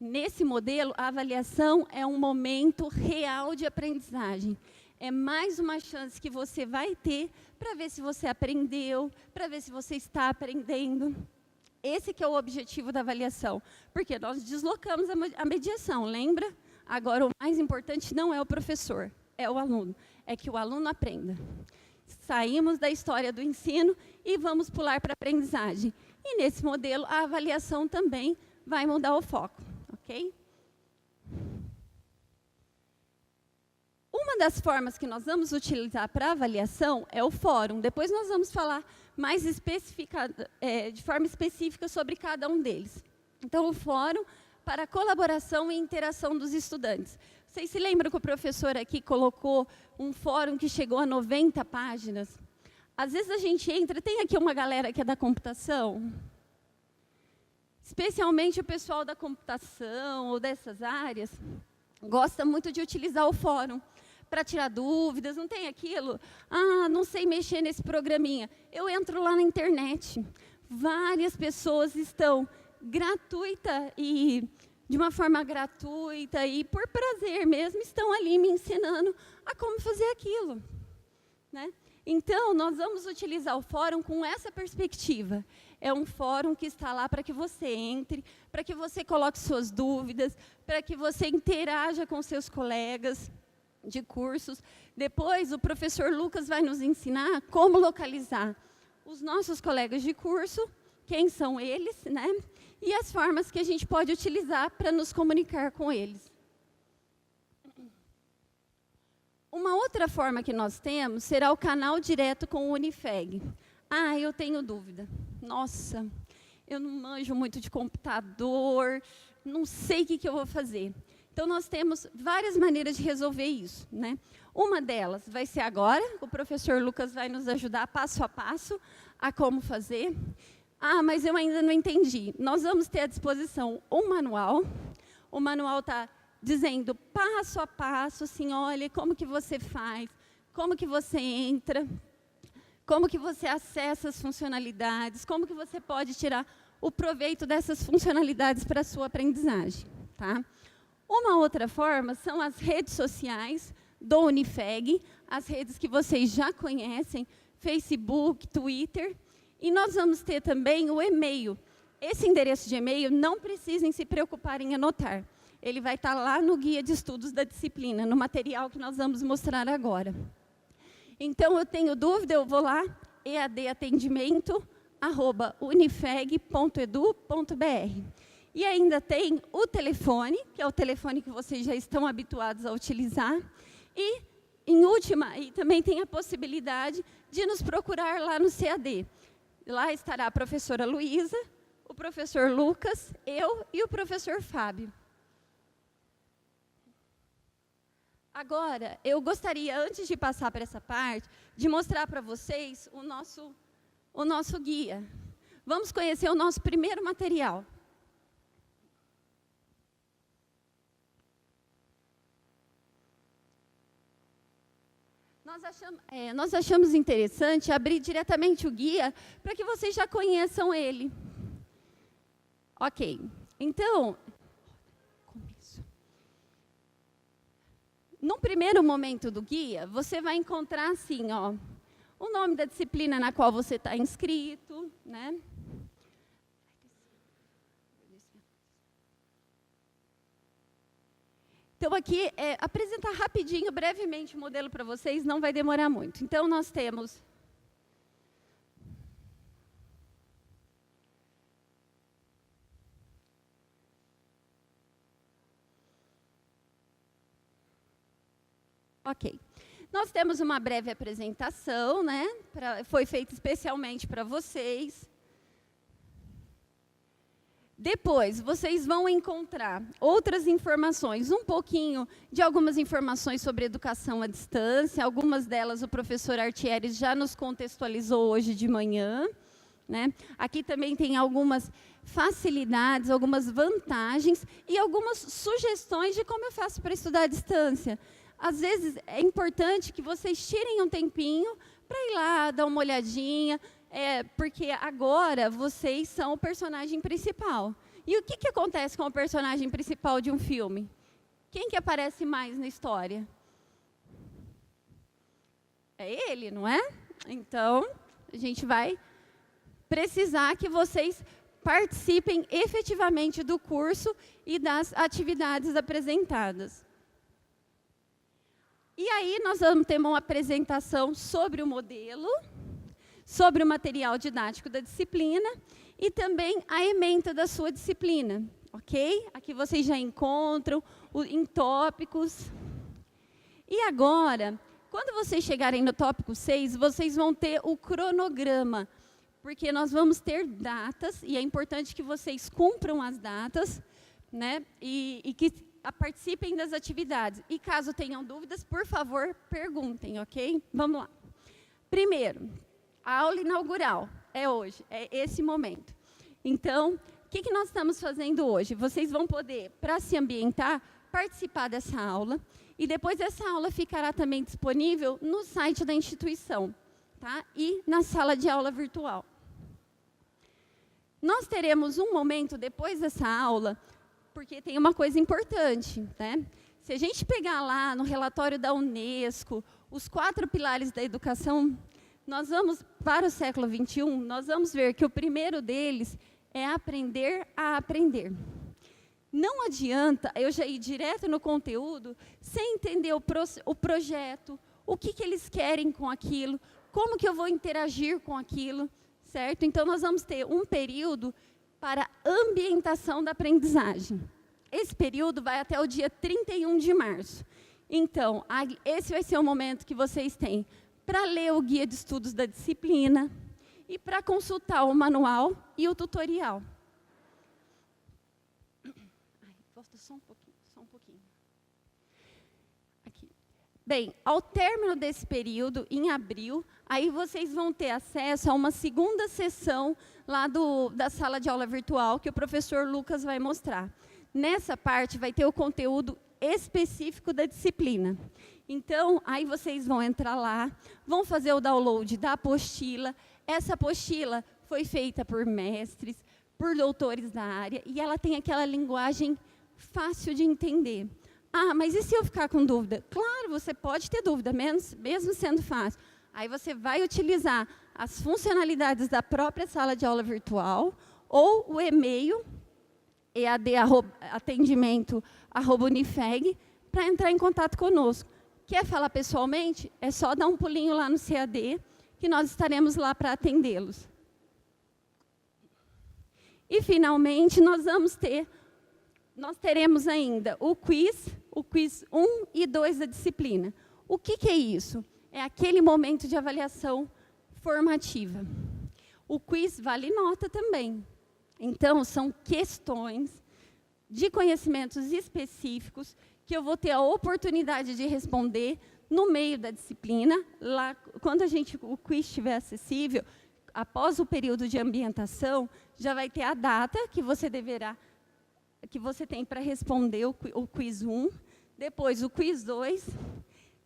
Nesse modelo, a avaliação é um momento real de aprendizagem. É mais uma chance que você vai ter para ver se você aprendeu, para ver se você está aprendendo. Esse que é o objetivo da avaliação. Porque nós deslocamos a mediação, lembra? Agora, o mais importante não é o professor, é o aluno. É que o aluno aprenda. Saímos da história do ensino e vamos pular para a aprendizagem. E nesse modelo, a avaliação também vai mudar o foco, ok? Uma das formas que nós vamos utilizar para avaliação é o fórum. Depois nós vamos falar mais de forma específica sobre cada um deles. Então, o fórum para a colaboração e interação dos estudantes. Vocês se lembram que o professor aqui colocou um fórum que chegou a 90 páginas? Às vezes a gente entra, tem aqui uma galera que é da computação, especialmente o pessoal da computação ou dessas áreas. gosta muito de utilizar o fórum para tirar dúvidas, não tem aquilo? Ah, não sei mexer nesse programinha. Eu entro lá na internet. Várias pessoas estão gratuita e de uma forma gratuita e por prazer mesmo, estão ali me ensinando a como fazer aquilo, né? Então, nós vamos utilizar o fórum com essa perspectiva. É um fórum que está lá para que você entre, para que você coloque suas dúvidas, para que você interaja com seus colegas de cursos. Depois, o professor Lucas vai nos ensinar como localizar os nossos colegas de curso, quem são eles, né? E as formas que a gente pode utilizar para nos comunicar com eles. Uma outra forma que nós temos será o canal direto com o Unifeg. Ah, eu tenho dúvida. Nossa, eu não manjo muito de computador, não sei o que eu vou fazer. Então, nós temos várias maneiras de resolver isso, né? Uma delas vai ser agora, o professor Lucas vai nos ajudar passo a passo a como fazer. Ah, mas eu ainda não entendi. Nós vamos ter à disposição um manual. O manual está dizendo passo a passo, assim, olha, como que você faz, como que você entra, como que você acessa as funcionalidades, como que você pode tirar o proveito dessas funcionalidades para a sua aprendizagem, tá? Uma outra forma são as redes sociais do Unifeg, as redes que vocês já conhecem, Facebook, Twitter, e nós vamos ter também o e-mail. Esse endereço de e-mail, não precisem se preocupar em anotar. Ele vai estar lá no guia de estudos da disciplina, no material que nós vamos mostrar agora. Então, eu tenho dúvida, eu vou lá, eadatendimento@unifeg.edu.br. E ainda tem o telefone, que é o telefone que vocês já estão habituados a utilizar. E, em última, e também tem a possibilidade de nos procurar lá no CAD. Lá estará a professora Luísa, o professor Lucas, eu e o professor Fábio. Agora, eu gostaria, antes de passar para essa parte, de mostrar para vocês o nosso guia. Vamos conhecer o nosso primeiro material. Nós achamos interessante abrir diretamente o guia para que vocês já conheçam ele. Ok, então, no primeiro momento do guia, você vai encontrar assim, ó, o nome da disciplina na qual você está inscrito, né? Então, aqui, apresentar rapidinho, brevemente, o modelo para vocês, não vai demorar muito. Então, nós temos... Ok. Nós temos uma breve apresentação, né? Foi feita especialmente para vocês. Depois, vocês vão encontrar outras informações, um pouquinho de algumas informações sobre educação à distância. Algumas delas o professor Artieres já nos contextualizou hoje de manhã, né? Aqui também tem algumas facilidades, algumas vantagens e algumas sugestões de como eu faço para estudar à distância. Às vezes, é importante que vocês tirem um tempinho para ir lá, dar uma olhadinha, porque agora vocês são o personagem principal. E o que acontece com o personagem principal de um filme? Quem que aparece mais na história? É ele, não é? Então, a gente vai precisar que vocês participem efetivamente do curso e das atividades apresentadas. E aí, nós vamos ter uma apresentação sobre o modelo, sobre o material didático da disciplina e também a ementa da sua disciplina, ok? Aqui vocês já encontram em tópicos. E agora, quando vocês chegarem no tópico 6, vocês vão ter o cronograma, porque nós vamos ter datas, e é importante que vocês cumpram as datas, né? E que participem das atividades. E caso tenham dúvidas, por favor, perguntem, ok? Vamos lá. Primeiro, a aula inaugural é hoje, é esse momento. Então, o que nós estamos fazendo hoje? Vocês vão poder, para se ambientar, participar dessa aula, e depois essa aula ficará também disponível no site da instituição, tá? E na sala de aula virtual. Nós teremos um momento depois dessa aula, porque tem uma coisa importante, né? Se a gente pegar lá no relatório da Unesco, os 4 pilares da educação, nós vamos, para o século XXI, nós vamos ver que o primeiro deles é aprender a aprender. Não adianta eu já ir direto no conteúdo sem entender o projeto, o que eles querem com aquilo, como que eu vou interagir com aquilo, certo? Então, nós vamos ter um período para ambientação da aprendizagem. Esse período vai até o dia 31 de março. Então, esse vai ser o momento que vocês têm para ler o guia de estudos da disciplina e para consultar o manual e o tutorial. Volta só um pouquinho. Aqui. Bem, ao término desse período, em abril, aí vocês vão ter acesso a uma segunda sessão lá da sala de aula virtual, que o professor Lucas vai mostrar. Nessa parte vai ter o conteúdo específico da disciplina. Então, aí vocês vão entrar lá, vão fazer o download da apostila. Essa apostila foi feita por mestres, por doutores da área, e ela tem aquela linguagem fácil de entender. Ah, mas e se eu ficar com dúvida? Claro, você pode ter dúvida, mesmo sendo fácil. Aí você vai utilizar as funcionalidades da própria sala de aula virtual ou o e-mail ead@atendimento@unifeg para entrar em contato conosco. Quer falar pessoalmente? É só dar um pulinho lá no CAD, que nós estaremos lá para atendê-los. E, finalmente, nós teremos ainda o quiz 1 e 2 da disciplina. O que é isso? É aquele momento de avaliação formativa. O quiz vale nota também. Então, são questões de conhecimentos específicos que eu vou ter a oportunidade de responder no meio da disciplina. Lá, quando o quiz estiver acessível, após o período de ambientação, já vai ter a data que você tem para responder o quiz 1, depois o quiz 2.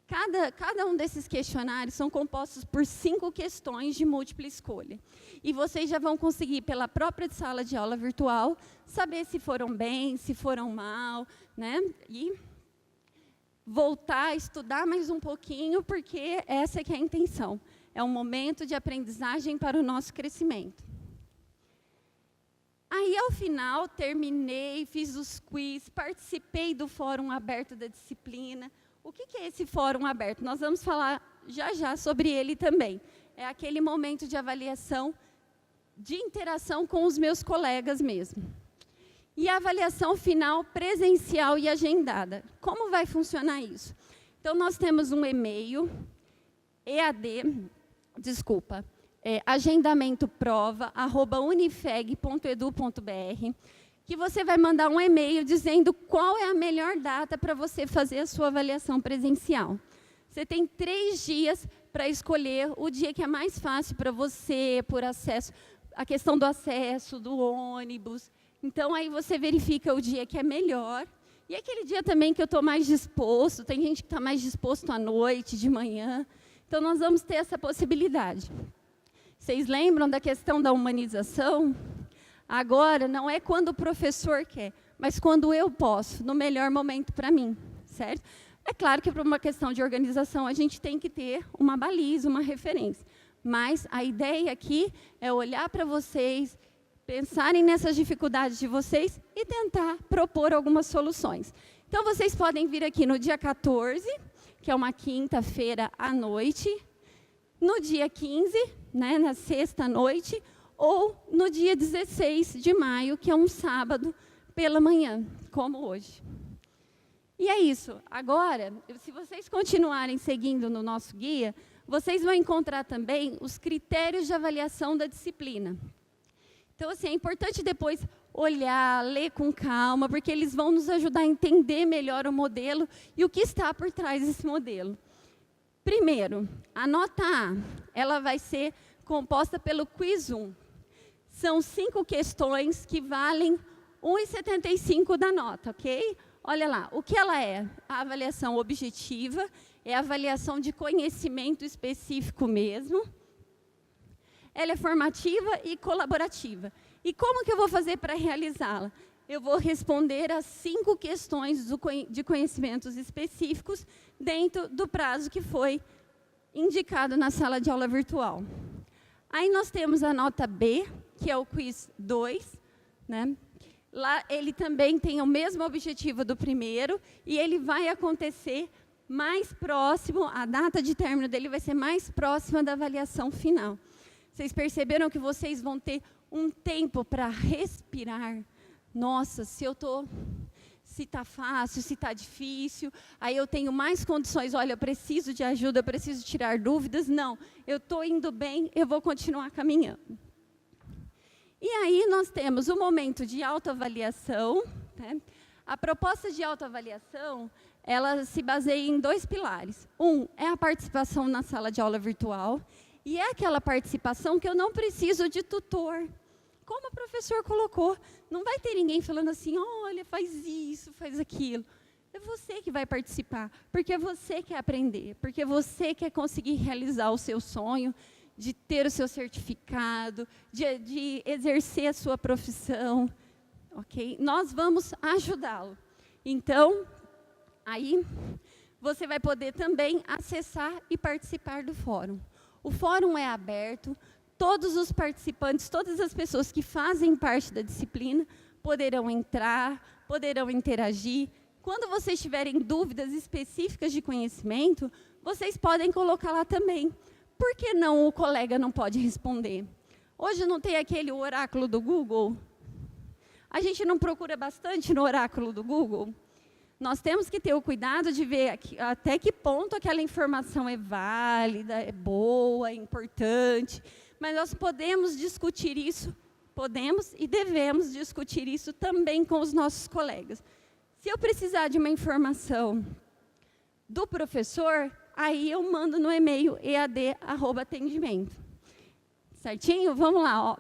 Cada um desses questionários são compostos por 5 questões de múltipla escolha. E vocês já vão conseguir, pela própria sala de aula virtual, saber se foram bem, se foram mal, né? E voltar a estudar mais um pouquinho, porque essa é que é a intenção. É um momento de aprendizagem para o nosso crescimento. Aí, ao final, terminei, fiz os quiz, participei do fórum aberto da disciplina. O que é esse fórum aberto? Nós vamos falar já sobre ele também. É aquele momento de avaliação, de interação com os meus colegas mesmo. E a avaliação final presencial e agendada. Como vai funcionar isso? Então, nós temos um e-mail, agendamentoprova@unifeg.edu.br, que você vai mandar um e-mail dizendo qual é a melhor data para você fazer a sua avaliação presencial. Você tem 3 dias para escolher o dia que é mais fácil para você, por acesso, a questão do acesso, do ônibus. Então, aí você verifica o dia que é melhor. E aquele dia também que eu estou mais disposto, tem gente que está mais disposto à noite, de manhã. Então, nós vamos ter essa possibilidade. Vocês lembram da questão da humanização? Agora, não é quando o professor quer, mas quando eu posso, no melhor momento para mim, certo? É claro que, para uma questão de organização, a gente tem que ter uma baliza, uma referência. Mas a ideia aqui é olhar para vocês, pensarem nessas dificuldades de vocês e tentar propor algumas soluções. Então, vocês podem vir aqui no dia 14, que é uma quinta-feira à noite, no dia 15, né, na sexta-noite, ou no dia 16 de maio, que é um sábado, pela manhã, como hoje. E é isso. Agora, se vocês continuarem seguindo no nosso guia, vocês vão encontrar também os critérios de avaliação da disciplina. Então, assim, é importante depois olhar, ler com calma, porque eles vão nos ajudar a entender melhor o modelo e o que está por trás desse modelo. Primeiro, a nota A, ela vai ser composta pelo quiz 1. São 5 questões que valem 1,75 da nota, ok? olha lá, o que ela é? A avaliação objetiva, é a avaliação de conhecimento específico mesmo. Ela é formativa e colaborativa. E como que eu vou fazer para realizá-la? Eu vou responder as 5 questões de conhecimentos específicos dentro do prazo que foi indicado na sala de aula virtual. Aí nós temos a nota B, que é o quiz 2, né? Lá ele também tem o mesmo objetivo do primeiro, e ele vai acontecer mais próximo, a data de término dele vai ser mais próxima da avaliação final. Vocês perceberam que vocês vão ter um tempo para respirar? Nossa, se está fácil, se está difícil, aí eu tenho mais condições, olha, eu preciso de ajuda, eu preciso tirar dúvidas. Não, eu estou indo bem, eu vou continuar caminhando. E aí nós temos o momento de autoavaliação, né? A proposta de autoavaliação, ela se baseia em 2 pilares. Um é a participação na sala de aula virtual, e é aquela participação que eu não preciso de tutor. Como o professor colocou, não vai ter ninguém falando assim, olha, faz isso, faz aquilo. É você que vai participar, porque você quer aprender, porque você quer conseguir realizar o seu sonho, de ter o seu certificado, de exercer a sua profissão, ok? Nós vamos ajudá-lo. Então, aí, você vai poder também acessar e participar do fórum. O fórum é aberto, todos os participantes, todas as pessoas que fazem parte da disciplina poderão entrar, poderão interagir. Quando vocês tiverem dúvidas específicas de conhecimento, vocês podem colocar lá também. Por que não o colega não pode responder? Hoje não tem aquele oráculo do Google? A gente não procura bastante no oráculo do Google? Nós temos que ter o cuidado de ver até que ponto aquela informação é válida, é boa, é importante. Mas nós podemos discutir isso, podemos e devemos discutir isso também com os nossos colegas. Se eu precisar de uma informação do professor, aí eu mando no e-mail ead@atendimento. Certinho? Vamos lá, ó.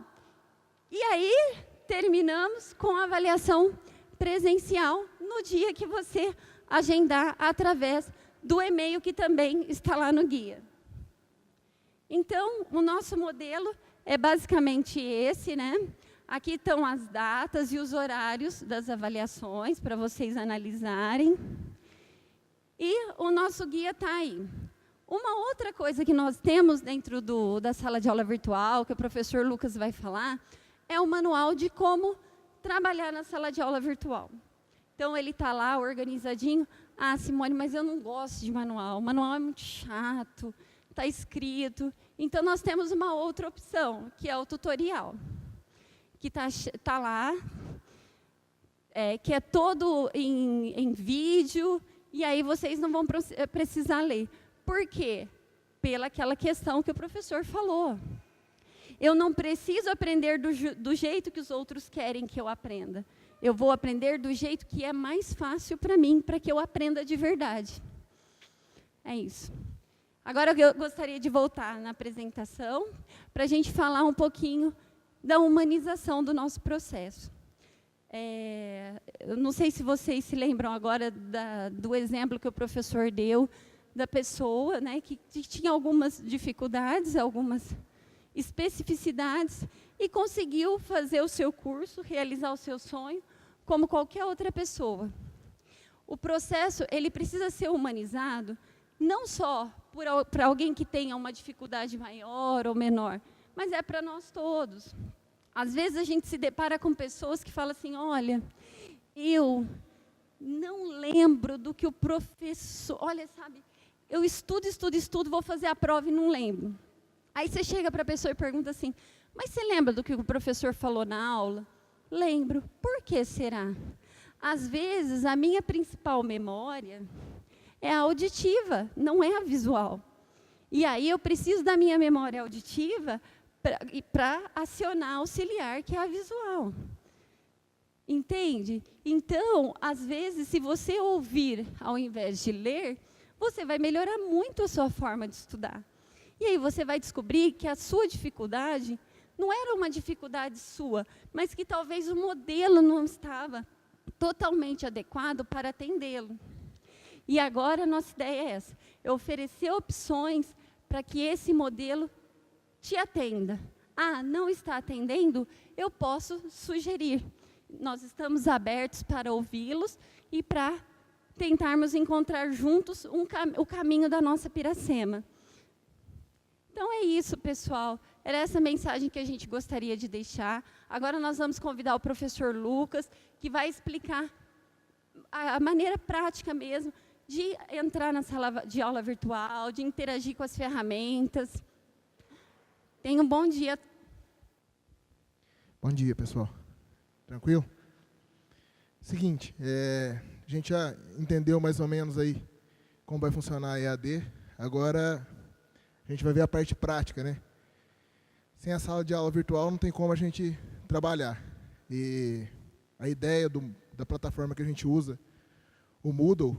E aí, terminamos com a avaliação presencial no dia que você agendar através do e-mail que também está lá no guia. Então, o nosso modelo é basicamente esse, né? Aqui estão as datas e os horários das avaliações para vocês analisarem. E o nosso guia está aí. Uma outra coisa que nós temos dentro da sala de aula virtual, que o professor Lucas vai falar, é o manual de como trabalhar na sala de aula virtual. Então, ele está lá organizadinho. Ah, Simone, mas eu não gosto de manual. O manual é muito chato, está escrito. Então, nós temos uma outra opção, que é o tutorial, que tá lá, que é todo em vídeo, e aí vocês não vão precisar ler. Por quê? Pela aquela questão que o professor falou. Eu não preciso aprender do jeito que os outros querem que eu aprenda. Eu vou aprender do jeito que é mais fácil para mim, para que eu aprenda de verdade. É isso. Agora eu gostaria de voltar na apresentação, para a gente falar um pouquinho da humanização do nosso processo. Eu não sei se vocês se lembram agora do exemplo que o professor deu, da pessoa, né, que tinha algumas dificuldades, algumas especificidades, e conseguiu fazer o seu curso, realizar o seu sonho, como qualquer outra pessoa. O processo, ele precisa ser humanizado, não só para alguém que tenha uma dificuldade maior ou menor, mas é para nós todos. Às vezes a gente se depara com pessoas que falam assim, olha, eu não lembro do que o professor... Olha, sabe, eu estudo, vou fazer a prova e não lembro. Aí você chega para a pessoa e pergunta assim, mas você lembra do que o professor falou na aula? Lembro. Por que será? Às vezes, a minha principal memória é a auditiva, não é a visual. E aí eu preciso da minha memória auditiva para acionar auxiliar, que é a visual. Entende? Então, às vezes, se você ouvir ao invés de ler, você vai melhorar muito a sua forma de estudar. E aí você vai descobrir que a sua dificuldade não era uma dificuldade sua, mas que talvez o modelo não estava totalmente adequado para atendê-lo. E agora a nossa ideia é essa, é oferecer opções para que esse modelo te atenda. Ah, não está atendendo? Eu posso sugerir. Nós estamos abertos para ouvi-los e para tentarmos encontrar juntos o caminho da nossa Piracema. Então é isso, pessoal. Era essa mensagem que a gente gostaria de deixar. Agora nós vamos convidar o professor Lucas, que vai explicar a maneira prática mesmo de entrar na sala de aula virtual, de interagir com as ferramentas. Tenha um bom dia. Bom dia, pessoal. Tranquilo? Seguinte, a gente já entendeu mais ou menos aí como vai funcionar a EAD. Agora a gente vai ver a parte prática, né? Sem a sala de aula virtual não tem como a gente trabalhar. E a ideia da plataforma que a gente usa, o Moodle,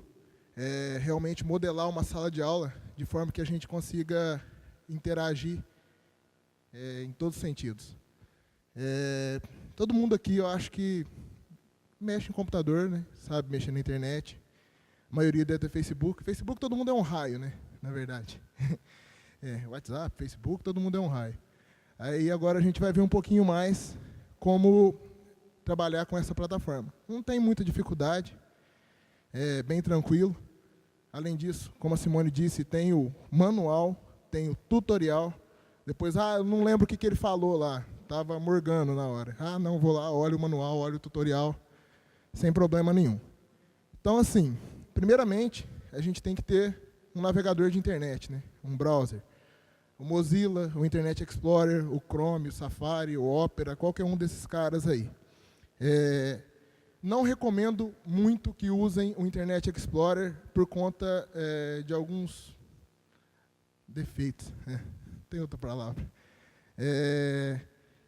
é realmente modelar uma sala de aula de forma que a gente consiga interagir em todos os sentidos. Todo mundo aqui, eu acho que mexe em computador, né? Sabe mexer na internet. A maioria deve ter Facebook. Facebook todo mundo é um raio, né? Na verdade. WhatsApp, Facebook, todo mundo é um raio. Aí agora a gente vai ver um pouquinho mais como trabalhar com essa plataforma. Não tem muita dificuldade, é bem tranquilo. Além disso, como a Simone disse, tem o manual, tem o tutorial. Depois, eu não lembro o que ele falou lá, estava morgando na hora. Não, vou lá, olho o manual, olho o tutorial, sem problema nenhum. Então, assim, primeiramente, a gente tem que ter um navegador de internet, né? Um browser. O Mozilla, o Internet Explorer, o Chrome, o Safari, o Opera, qualquer um desses caras aí. Não recomendo muito que usem o Internet Explorer por conta de alguns defeitos. Tem outra palavra.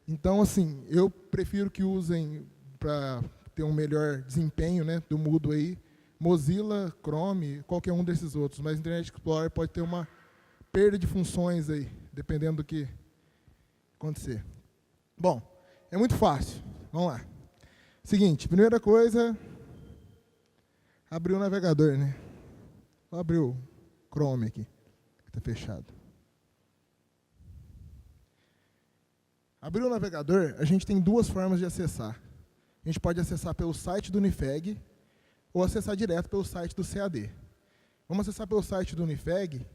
Então, assim, eu prefiro que usem para ter um melhor desempenho, né, do Moodle aí, Mozilla, Chrome, qualquer um desses outros. Mas o Internet Explorer pode ter uma perda de funções aí, dependendo do que acontecer. Bom, é muito fácil. Vamos lá. Seguinte, primeira coisa, abrir o navegador, né? Vou abrir o Chrome aqui, que está fechado. Abrir o navegador, a gente tem duas formas de acessar. A gente pode acessar pelo site do Unifeg ou acessar direto pelo site do CAD. Vamos acessar pelo site do Unifeg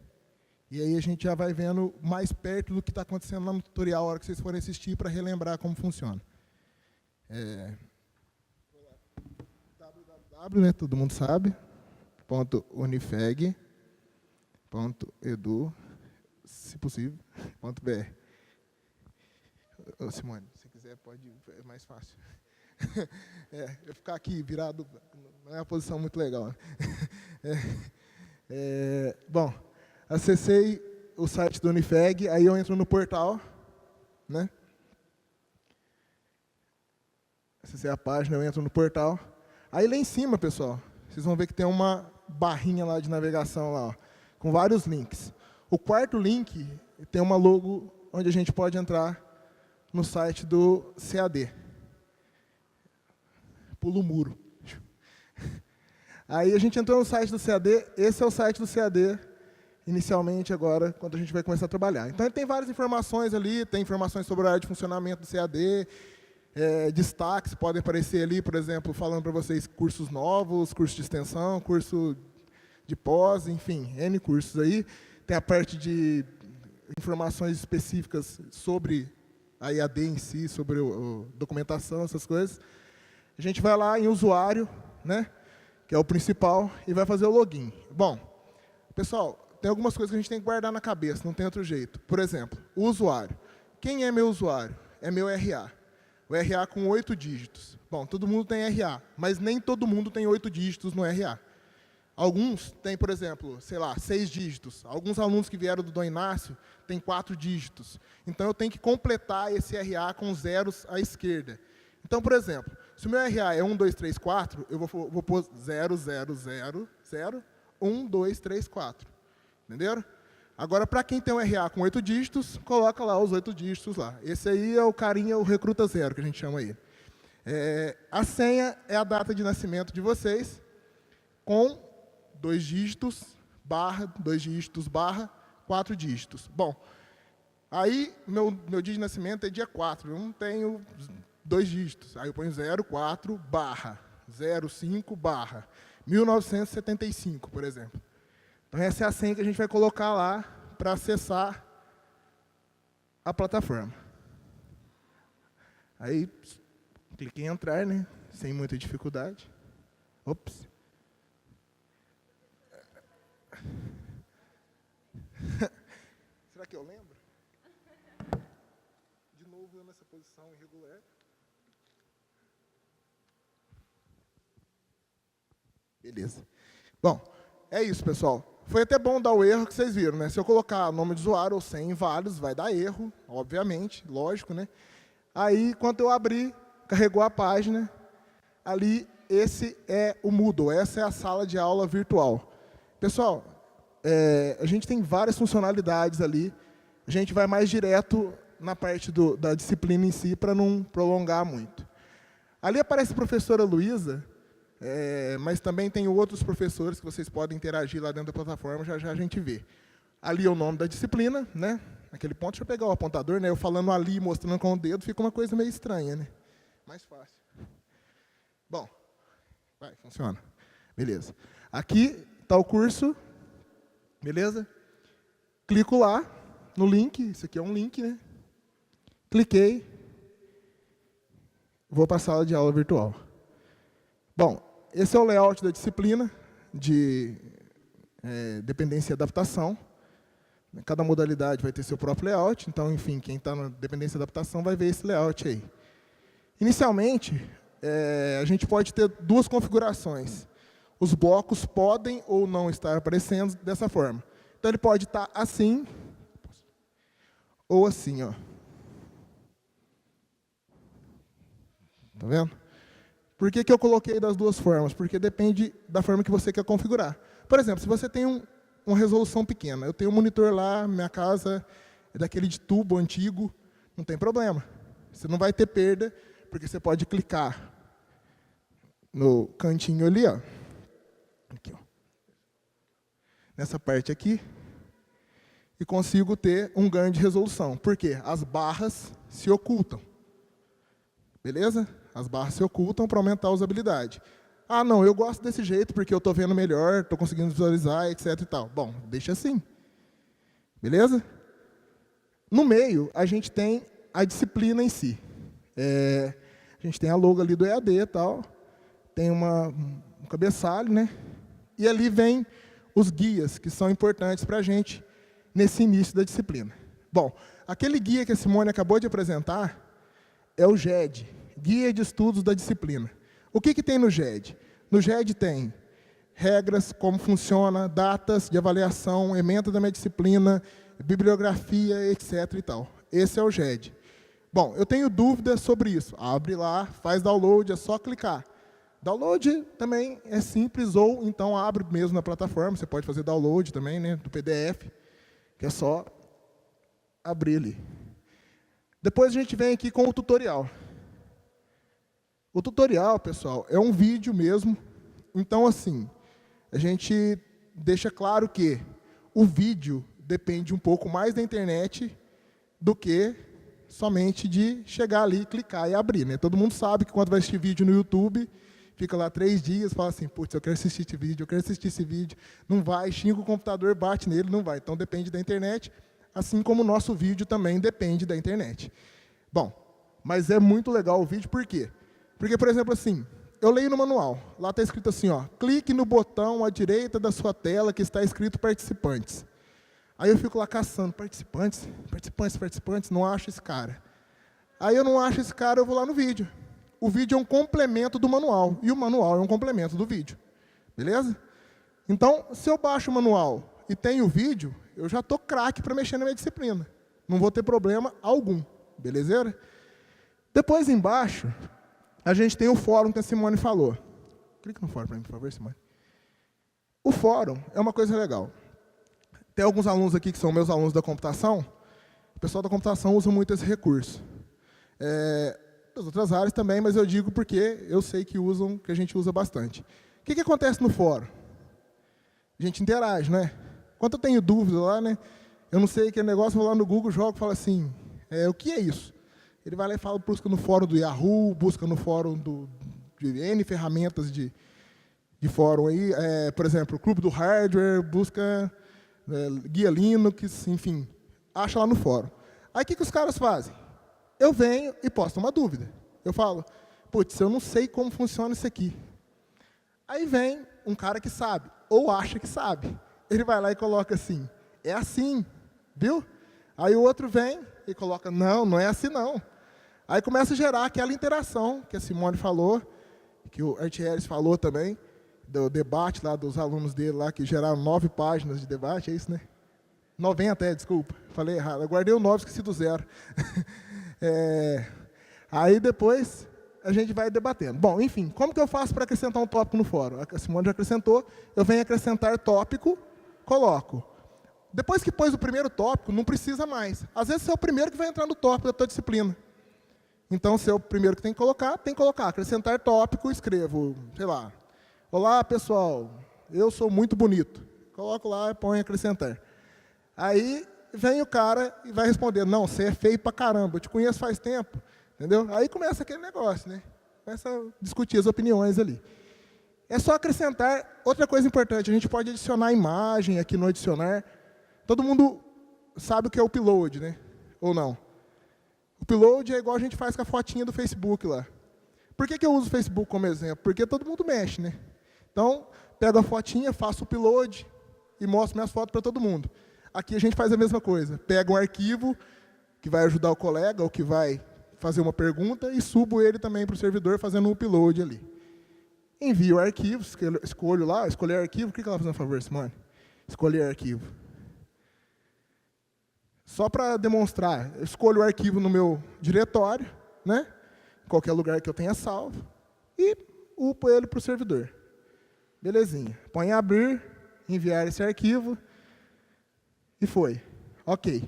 e aí a gente já vai vendo mais perto do que está acontecendo lá no tutorial, a hora que vocês forem assistir, para relembrar como funciona. www, né, todo mundo sabe, .unifeg.edu, se possível, .br. Simone, se quiser pode, é mais fácil. Eu ficar aqui virado não é uma posição muito legal. Bom, acessei o site do Unifeg, aí eu entro no portal, né? Acessei a página, eu entro no portal. Aí lá em cima, pessoal, vocês vão ver que tem uma barrinha lá de navegação lá, ó, com vários links. O quarto link tem uma logo onde a gente pode entrar no site do CAD. Pula o muro. Aí a gente entrou no site do CAD, esse é o site do CAD, inicialmente agora, quando a gente vai começar a trabalhar. Então ele tem várias informações ali, tem informações sobre a área de funcionamento do CAD, destaques podem aparecer ali, por exemplo, falando para vocês cursos novos, curso de extensão, curso de pós, enfim, N cursos aí. Tem a parte de informações específicas sobre a EAD em si, sobre documentação, essas coisas. A gente vai lá em usuário, né, que é o principal, e vai fazer o login. Bom, pessoal, tem algumas coisas que a gente tem que guardar na cabeça, não tem outro jeito. Por exemplo, o usuário. Quem é meu usuário? É meu RA. O RA com 8 dígitos. Bom, todo mundo tem RA, mas nem todo mundo tem 8 dígitos no RA. Alguns têm, por exemplo, sei lá, 6 dígitos. Alguns alunos que vieram do Dom Inácio têm 4 dígitos. Então, eu tenho que completar esse RA com zeros à esquerda. Então, por exemplo, se o meu RA é 1, 2, 3, 4, eu vou pôr 0, 0, 0, 0, 1, 2, 3, 4. Entenderam? Agora, para quem tem um RA com 8 dígitos, coloca lá os 8 dígitos lá. Esse aí é o carinha, o recruta zero, que a gente chama ele. A senha é a data de nascimento de vocês, com 2 dígitos, barra, 2 dígitos, barra, 4 dígitos. Bom, aí meu dia de nascimento é dia 4, eu não tenho 2 dígitos. Aí eu ponho 04, barra, 05, barra, 1975, por exemplo. Então essa é a senha que a gente vai colocar lá para acessar a plataforma. Aí, cliquei em entrar, né? Sem muita dificuldade. Ops. Será que eu lembro? De novo eu nessa posição irregular. Beleza. Bom, é isso, pessoal. Foi até bom dar o erro que vocês viram, né? Se eu colocar nome de usuário ou senha inválidos, vai dar erro, obviamente, lógico, né? Aí, quando eu abrir, carregou a página, ali, esse é o Moodle, essa é a sala de aula virtual. Pessoal, a gente tem várias funcionalidades ali, a gente vai mais direto na parte da disciplina em si, para não prolongar muito. Ali aparece a professora Luísa, mas também tem outros professores que vocês podem interagir lá dentro da plataforma, já já a gente vê. Ali é o nome da disciplina, né? Naquele ponto, deixa eu pegar o apontador, né? Eu falando ali, mostrando com o dedo, fica uma coisa meio estranha, né? Mais fácil. Bom, vai, funciona. Beleza. Aqui está o curso, beleza? Clico lá no link, isso aqui é um link, né? Cliquei, vou para a sala de aula virtual. Bom, esse é o layout da disciplina de dependência e adaptação. Cada modalidade vai ter seu próprio layout, então, enfim, quem está na dependência e adaptação vai ver esse layout aí. Inicialmente, a gente pode ter 2 configurações. Os blocos podem ou não estar aparecendo dessa forma. Então, ele pode estar assim, ou assim, ó. Tá vendo? Por que eu coloquei das 2 formas? Porque depende da forma que você quer configurar. Por exemplo, se você tem uma resolução pequena, eu tenho um monitor lá, minha casa é daquele de tubo antigo, não tem problema. Você não vai ter perda, porque você pode clicar no cantinho ali, ó. Aqui, ó. Nessa parte aqui, e consigo ter um ganho de resolução. Por quê? As barras se ocultam. Beleza? As barras se ocultam para aumentar a usabilidade. Ah, não, eu gosto desse jeito porque eu estou vendo melhor, estou conseguindo visualizar, etc. e tal. Bom, deixa assim. Beleza? No meio, a gente tem a disciplina em si. A gente tem a logo ali do EAD e tal, tem um cabeçalho, né? E ali vem os guias, que são importantes para a gente nesse início da disciplina. Bom, aquele guia que a Simone acabou de apresentar é o GED, Guia de Estudos da Disciplina. O que tem no GED? No GED tem regras, como funciona, datas de avaliação, ementa da minha disciplina, bibliografia, etc. e tal. Esse é o GED. Bom, eu tenho dúvidas sobre isso. Abre lá, faz download, é só clicar. Download também é simples, ou então abre mesmo na plataforma, você pode fazer download também, né, do PDF, que é só abrir ali. Depois a gente vem aqui com o tutorial. O tutorial, pessoal, é um vídeo mesmo. Então, assim, a gente deixa claro que o vídeo depende um pouco mais da internet do que somente de chegar ali, clicar e abrir, né? Todo mundo sabe que quando vai assistir vídeo no YouTube, fica lá 3 dias, fala assim, putz, eu quero assistir esse vídeo, eu quero assistir esse vídeo. Não vai, xinga o computador, bate nele, não vai. Então, depende da internet, assim como o nosso vídeo também depende da internet. Bom, mas é muito legal o vídeo, por quê? Porque, por exemplo, assim, eu leio no manual, lá está escrito assim, ó, clique no botão à direita da sua tela que está escrito participantes. Aí eu fico lá caçando, participantes, não acho esse cara. Aí eu não acho esse cara, eu vou lá no vídeo. O vídeo é um complemento do manual, e o manual é um complemento do vídeo. Beleza? Então, se eu baixo o manual e tenho o vídeo, eu já estou craque para mexer na minha disciplina. Não vou ter problema algum. Beleza? Depois, embaixo, a gente tem o fórum que a Simone falou. Clica no fórum para mim, por favor, Simone. O fórum é uma coisa legal. Tem alguns alunos aqui que são meus alunos da computação. O pessoal da computação usa muito esse recurso. muitas outras áreas também, mas eu digo porque eu sei que a gente usa bastante. O que acontece no fórum? A gente interage, né? Quando eu tenho dúvida lá, né? Eu não sei aquele negócio, vou lá no Google, jogo e falo assim, o que é isso? Ele vai lá e fala, busca no fórum do Yahoo, busca no fórum de N ferramentas de fórum aí, por exemplo, o Clube do Hardware, busca Guia Linux, enfim, acha lá no fórum. Aí o que os caras fazem? Eu venho e posto uma dúvida. Eu falo, putz, eu não sei como funciona isso aqui. Aí vem um cara que sabe, ou acha que sabe. Ele vai lá e coloca assim, é assim, viu? Aí o outro vem e coloca, não, não é assim não. Aí começa a gerar aquela interação que a Simone falou, que o Artieres falou também, do debate lá dos alunos dele lá, que geraram 9 páginas de debate, é isso, né? 90, desculpa, falei errado. Eu guardei o 9, esqueci do 0. Aí depois a gente vai debatendo. Bom, enfim, como que eu faço para acrescentar um tópico no fórum? A Simone já acrescentou, eu venho acrescentar tópico, coloco. Depois que pôs o primeiro tópico, não precisa mais. Às vezes você é o primeiro que vai entrar no tópico da tua disciplina. Então, se é o primeiro que tem que colocar, acrescentar tópico, escrevo, sei lá, olá pessoal, eu sou muito bonito. Coloco lá e põe acrescentar. Aí vem o cara e vai responder, não, você é feio pra caramba, eu te conheço faz tempo. Entendeu? Aí começa aquele negócio, né? Começa a discutir as opiniões ali. É só acrescentar, outra coisa importante, a gente pode adicionar imagem aqui no adicionar. Todo mundo sabe o que é o upload, né? Ou não? O upload é igual a gente faz com a fotinha do Facebook lá. Por que eu uso o Facebook como exemplo? Porque todo mundo mexe, né? Então, pego a fotinha, faço o upload e mostro minhas fotos para todo mundo. Aqui a gente faz a mesma coisa. Pega um arquivo que vai ajudar o colega ou que vai fazer uma pergunta e subo ele também para o servidor fazendo um upload ali. Envio o arquivo, escolho lá, escolher arquivo. O que ela vai fazer, por favor, Simone? Escolher arquivo. Só para demonstrar, eu escolho o arquivo no meu diretório, né? Em qualquer lugar que eu tenha salvo, e upo ele para o servidor. Belezinha. Põe em abrir, enviar esse arquivo, e foi. Ok.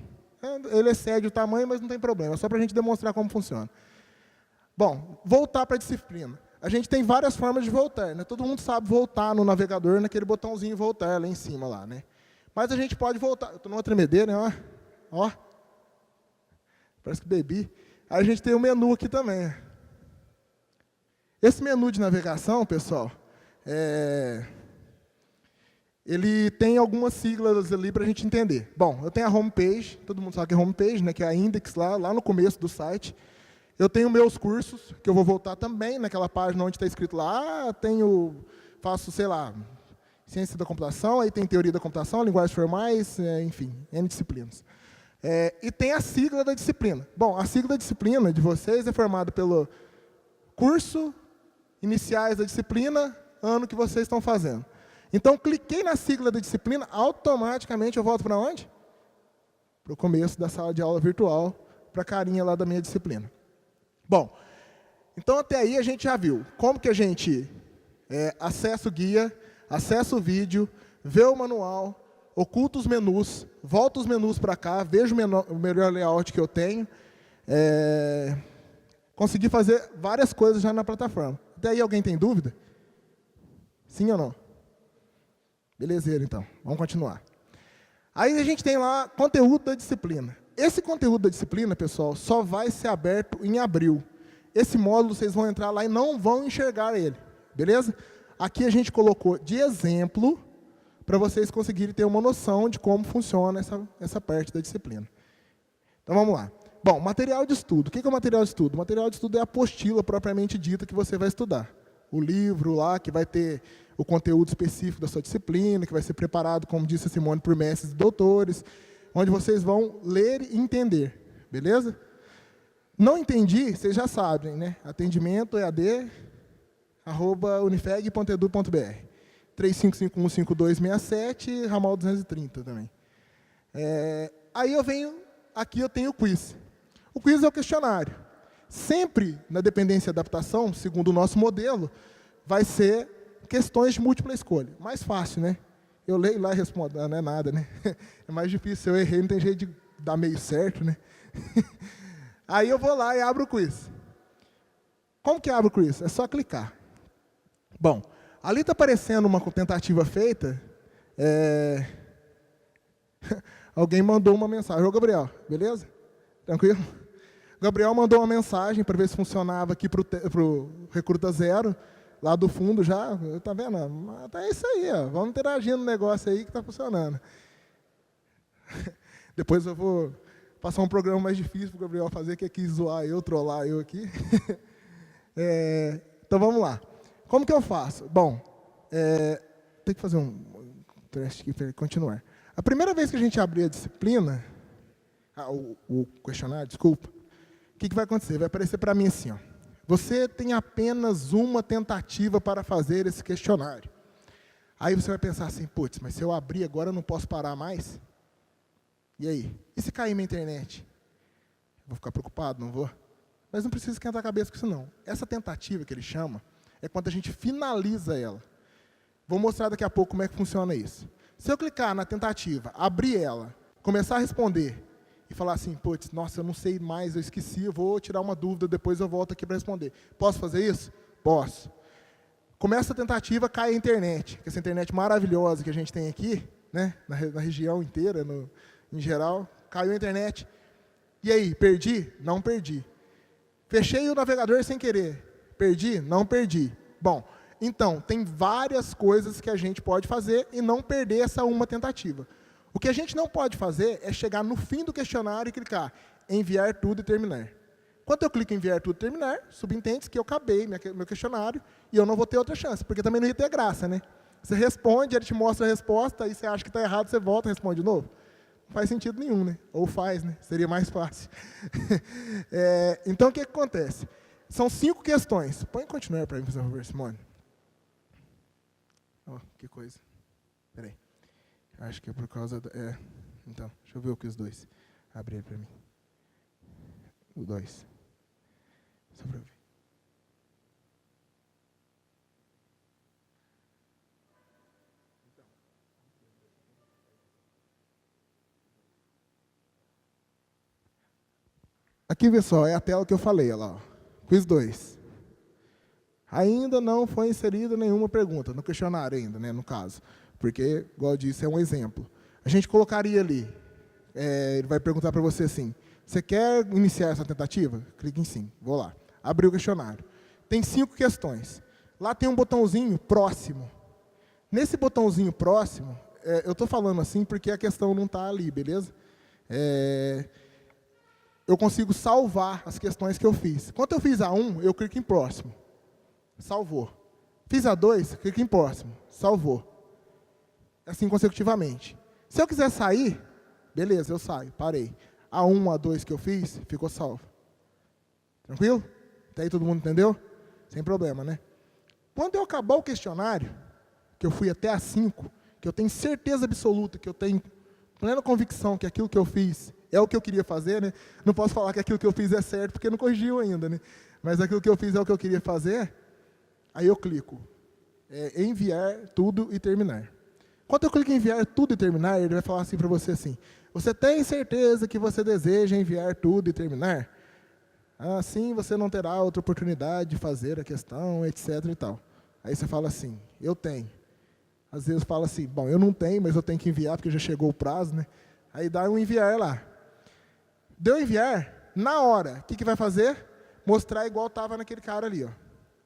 Ele excede o tamanho, mas não tem problema, é só para a gente demonstrar como funciona. Bom, voltar para a disciplina. A gente tem várias formas de voltar, né? Todo mundo sabe voltar no navegador, naquele botãozinho voltar lá em cima, lá, né? Mas a gente pode voltar. Eu estou numa tremedeira, né? Ó. Parece que bebi. Aí a gente tem o menu aqui também. Esse menu de navegação, pessoal, ele tem algumas siglas ali para a gente entender. Bom, eu tenho a homepage, todo mundo sabe que é homepage, né, que é a index lá no começo do site. Eu tenho meus cursos, que eu vou voltar também naquela página onde está escrito lá, faço, sei lá, ciência da computação, aí tem teoria da computação, linguagens formais, enfim, N disciplinas. E tem a sigla da disciplina. Bom, a sigla da disciplina de vocês é formada pelo curso, iniciais da disciplina, ano que vocês estão fazendo. Então, cliquei na sigla da disciplina, automaticamente eu volto para onde? Para o começo da sala de aula virtual, para a carinha lá da minha disciplina. Bom, então até aí a gente já viu como que a gente acessa o guia, acessa o vídeo, vê o manual, oculta os menus, volta os menus para cá, vejo o melhor layout que eu tenho, consegui fazer várias coisas já na plataforma. Até aí alguém tem dúvida? Sim ou não? Belezeira, então. Vamos continuar. Aí a gente tem lá conteúdo da disciplina. Esse conteúdo da disciplina, pessoal, só vai ser aberto em abril. Esse módulo, vocês vão entrar lá e não vão enxergar ele. Beleza? Aqui a gente colocou de exemplo para vocês conseguirem ter uma noção de como funciona essa parte da disciplina. Então, vamos lá. Bom, material de estudo. O que é o material de estudo? O material de estudo é a apostila propriamente dita que você vai estudar. O livro lá, que vai ter o conteúdo específico da sua disciplina, que vai ser preparado, como disse a Simone, por mestres e doutores, onde vocês vão ler e entender. Beleza? Não entendi, vocês já sabem, né? Atendimento ead@unifeg.edu.br. 35515267, ramal 230 também. Aí eu venho, aqui eu tenho o quiz. O quiz é o questionário. Sempre na dependência e adaptação, segundo o nosso modelo, vai ser questões de múltipla escolha. Mais fácil, né? Eu leio lá e respondo, não é nada, né? É mais difícil, eu errei, não tem jeito de dar meio certo, né? Aí eu vou lá e abro o quiz. Como que abre o quiz? É só clicar. Bom, ali está aparecendo uma tentativa feita. Alguém mandou uma mensagem. Ô, Gabriel, beleza? Tranquilo? Gabriel mandou uma mensagem para ver se funcionava aqui para o Recruta Zero, lá do fundo já. Tá vendo? É isso aí, ó. Vamos interagir no negócio aí que está funcionando. Depois eu vou passar um programa mais difícil para o Gabriel fazer, que é aqui zoar eu, trollar eu aqui. Então vamos lá. Como que eu faço? Bom, tem que fazer um teste aqui para continuar. A primeira vez que a gente abrir a disciplina, o questionário, desculpa, o que vai acontecer? Vai aparecer para mim assim, ó. Você tem apenas uma tentativa para fazer esse questionário. Aí você vai pensar assim, putz, mas se eu abrir agora eu não posso parar mais? E aí? E se cair minha internet? Vou ficar preocupado, não vou? Mas não precisa esquentar a cabeça com isso não. Essa tentativa que ele chama é quando a gente finaliza ela. Vou mostrar daqui a pouco como é que funciona isso. Se eu clicar na tentativa, abrir ela, começar a responder e falar assim, putz, nossa, eu não sei mais, eu esqueci, eu vou tirar uma dúvida, depois eu volto aqui para responder. Posso fazer isso? Posso. Começa a tentativa, cai a internet. Essa internet maravilhosa que a gente tem aqui, né, na região inteira, em geral, caiu a internet. E aí, perdi? Não perdi. Fechei o navegador sem querer. Perdi? Não perdi. Bom, então, tem várias coisas que a gente pode fazer e não perder essa uma tentativa. O que a gente não pode fazer é chegar no fim do questionário e clicar enviar tudo e terminar. Quando eu clico em enviar tudo e terminar, subentende-se que eu acabei meu questionário e eu não vou ter outra chance, porque também não ia ter graça, né? Você responde, ele te mostra a resposta, aí você acha que está errado, você volta e responde de novo. Não faz sentido nenhum, né? Ou faz, né? Seria mais fácil. Então, o que acontece? São 5 questões. Põe continuar para mim, por favor, Simone. Oh, que coisa. Espera aí. Acho que é por causa... então, deixa eu ver o que os dois. Abre ele para mim. O 2. Só para eu ver. Aqui, pessoal, é a tela que eu falei, olha lá. Ó. Quiz 2. Ainda não foi inserida nenhuma pergunta, no questionário ainda, né, no caso. Porque, igual eu disse, é um exemplo. A gente colocaria ali, ele vai perguntar para você assim, você quer iniciar essa tentativa? Clique em sim, vou lá. Abrir o questionário. Tem 5 questões. Lá tem um botãozinho próximo. Nesse botãozinho próximo, eu estou falando assim porque a questão não está ali, beleza? Eu consigo salvar as questões que eu fiz. Quando eu fiz a 1, eu clico em próximo. Salvou. Fiz a 2, clico em próximo. Salvou. Assim consecutivamente. Se eu quiser sair, beleza, eu saio, parei. A 1, a 2 que eu fiz, ficou salvo. Tranquilo? Até aí todo mundo entendeu? Sem problema, né? Quando eu acabar o questionário, que eu fui até a 5, que eu tenho certeza absoluta, que eu tenho plena convicção que aquilo que eu fiz é o que eu queria fazer, né? Não posso falar que aquilo que eu fiz é certo, porque não corrigiu ainda, né? Mas aquilo que eu fiz é o que eu queria fazer, aí eu clico. Enviar tudo e terminar. Quando eu clico em enviar tudo e terminar, ele vai falar assim para você assim, você tem certeza que você deseja enviar tudo e terminar? Assim você não terá outra oportunidade de fazer a questão, etc. e tal. Aí você fala assim, eu tenho. Às vezes fala assim, bom, eu não tenho, mas eu tenho que enviar porque já chegou o prazo, né? Aí dá um enviar lá. Deu enviar, na hora, o que vai fazer? Mostrar igual estava naquele cara ali, ó.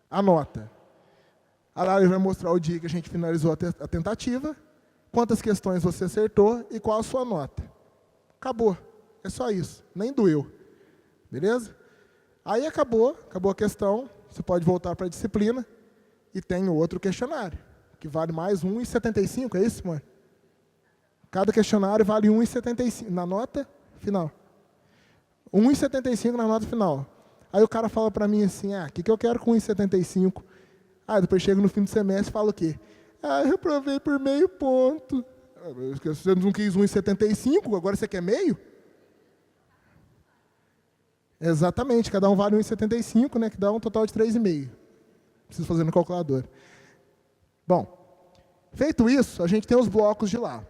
A nota. Aí ele vai mostrar o dia que a gente finalizou a tentativa, quantas questões você acertou e qual a sua nota. Acabou. É só isso. Nem doeu. Beleza? Aí acabou a questão, você pode voltar para a disciplina e tem o outro questionário, que vale mais 1,75, é isso, mãe? Cada questionário vale 1,75 na nota final. 1,75 na nota final. Aí o cara fala para mim assim, o que eu quero com 1,75? Depois chega no fim do semestre e fala o quê? Eu reprovei por meio ponto. Você não quis 1,75, agora você quer meio? Exatamente, cada um vale 1,75, né, que dá um total de 3,5. Preciso fazer no calculador. Bom, feito isso, a gente tem os blocos de lá.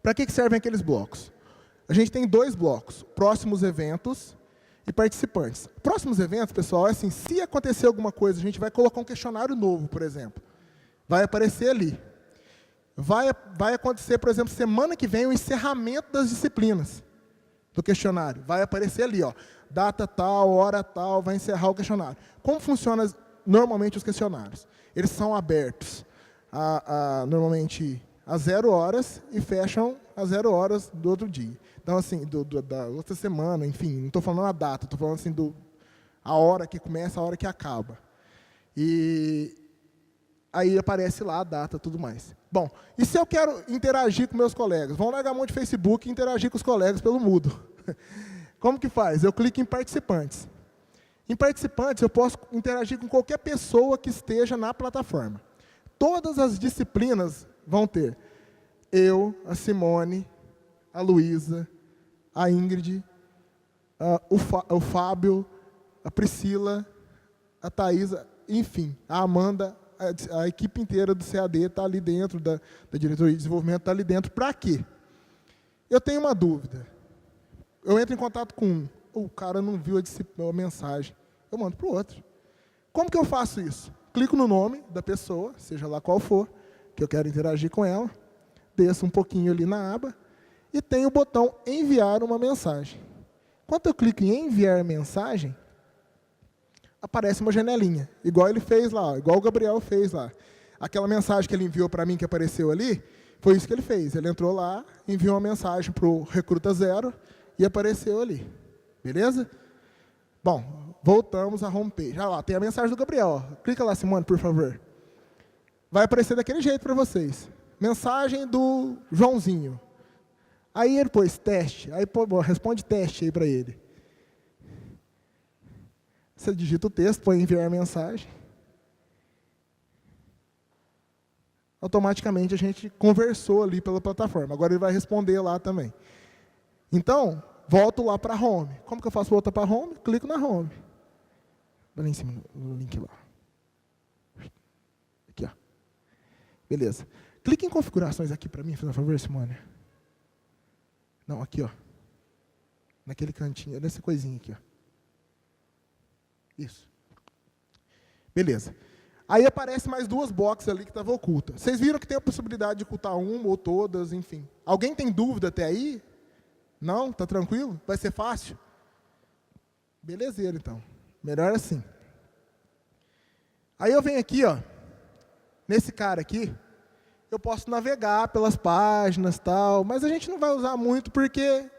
Para que servem aqueles blocos? A gente tem 2 blocos, próximos eventos e participantes. Próximos eventos, pessoal, é assim, se acontecer alguma coisa, a gente vai colocar um questionário novo, por exemplo. Vai aparecer ali. Vai acontecer, por exemplo, semana que vem, o encerramento das disciplinas do questionário. Vai aparecer ali, ó, data tal, hora tal, vai encerrar o questionário. Como funcionam normalmente os questionários? Eles são abertos normalmente às 0 horas e fecham às 0 horas do outro dia. Então, assim, da outra semana, enfim, não estou falando a data, estou falando assim, a hora que começa, a hora que acaba. E aí aparece lá a data e tudo mais. Bom, e se eu quero interagir com meus colegas? Vão largar a mão de Facebook e interagir com os colegas pelo Moodle. Como que faz? Eu clico em participantes. Em participantes, eu posso interagir com qualquer pessoa que esteja na plataforma. Todas as disciplinas vão ter eu, a Simone, a Luísa, a Ingrid, o Fábio, a Priscila, a Thaisa, enfim, a Amanda, a equipe inteira do CAD está ali dentro, da diretoria de desenvolvimento está ali dentro. Para quê? Eu tenho uma dúvida. Eu entro em contato com um, o cara não viu a mensagem, eu mando para o outro. Como que eu faço isso? Clico no nome da pessoa, seja lá qual for, que eu quero interagir com ela, desço um pouquinho ali na aba, e tem o botão enviar uma mensagem. Quando eu clico em enviar mensagem, aparece uma janelinha, igual ele fez lá, igual o Gabriel fez lá. Aquela mensagem que ele enviou para mim, que apareceu ali, foi isso que ele fez. Ele entrou lá, enviou uma mensagem para o Recruta Zero e apareceu ali. Beleza? Bom, voltamos à homepage. Ah lá, tem a mensagem do Gabriel. Ó. Clica lá, Simone, por favor. Vai aparecer daquele jeito para vocês. Mensagem do Joãozinho. Aí ele pôs teste, aí responde teste aí para ele. Você digita o texto, põe enviar mensagem. Automaticamente a gente conversou ali pela plataforma. Agora ele vai responder lá também. Então, volto lá para a home. Como que eu faço volta para a home? Clico na home. Vai lá em cima no link lá. Aqui, ó. Beleza. Clique em configurações aqui para mim, por favor, Simone. Não, aqui, ó. Naquele cantinho, nessa coisinha aqui, ó. Isso. Beleza. Aí aparece mais 2 boxes ali que estavam ocultas. Vocês viram que tem a possibilidade de ocultar uma ou todas, enfim. Alguém tem dúvida até aí? Não? Tá tranquilo? Vai ser fácil? Belezeira, então. Melhor assim. Aí eu venho aqui, ó. Nesse cara aqui, eu posso navegar pelas páginas e tal, mas a gente não vai usar muito porque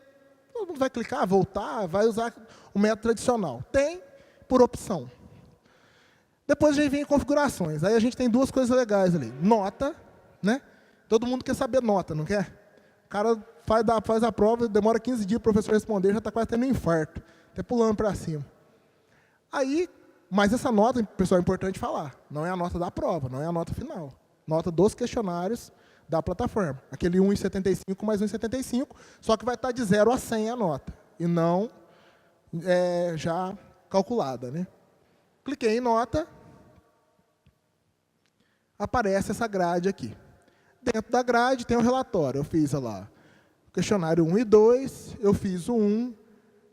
todo mundo vai clicar, voltar, vai usar o método tradicional. Tem por opção. Depois a gente vem em configurações. Aí a gente tem 2 coisas legais ali. Nota, né? Todo mundo quer saber nota, não quer? O cara faz a prova, demora 15 dias para o professor responder, já está quase tendo um infarto. Até pulando para cima. Aí, mas essa nota, pessoal, é importante falar. Não é a nota da prova, não é a nota final. Nota dos questionários da plataforma. Aquele 1,75 mais 1,75, só que vai estar de 0 a 100 a nota. E não já calculada, né? Cliquei em nota, aparece essa grade aqui. Dentro da grade tem o relatório. Eu fiz lá o questionário 1 e 2, eu fiz o 1,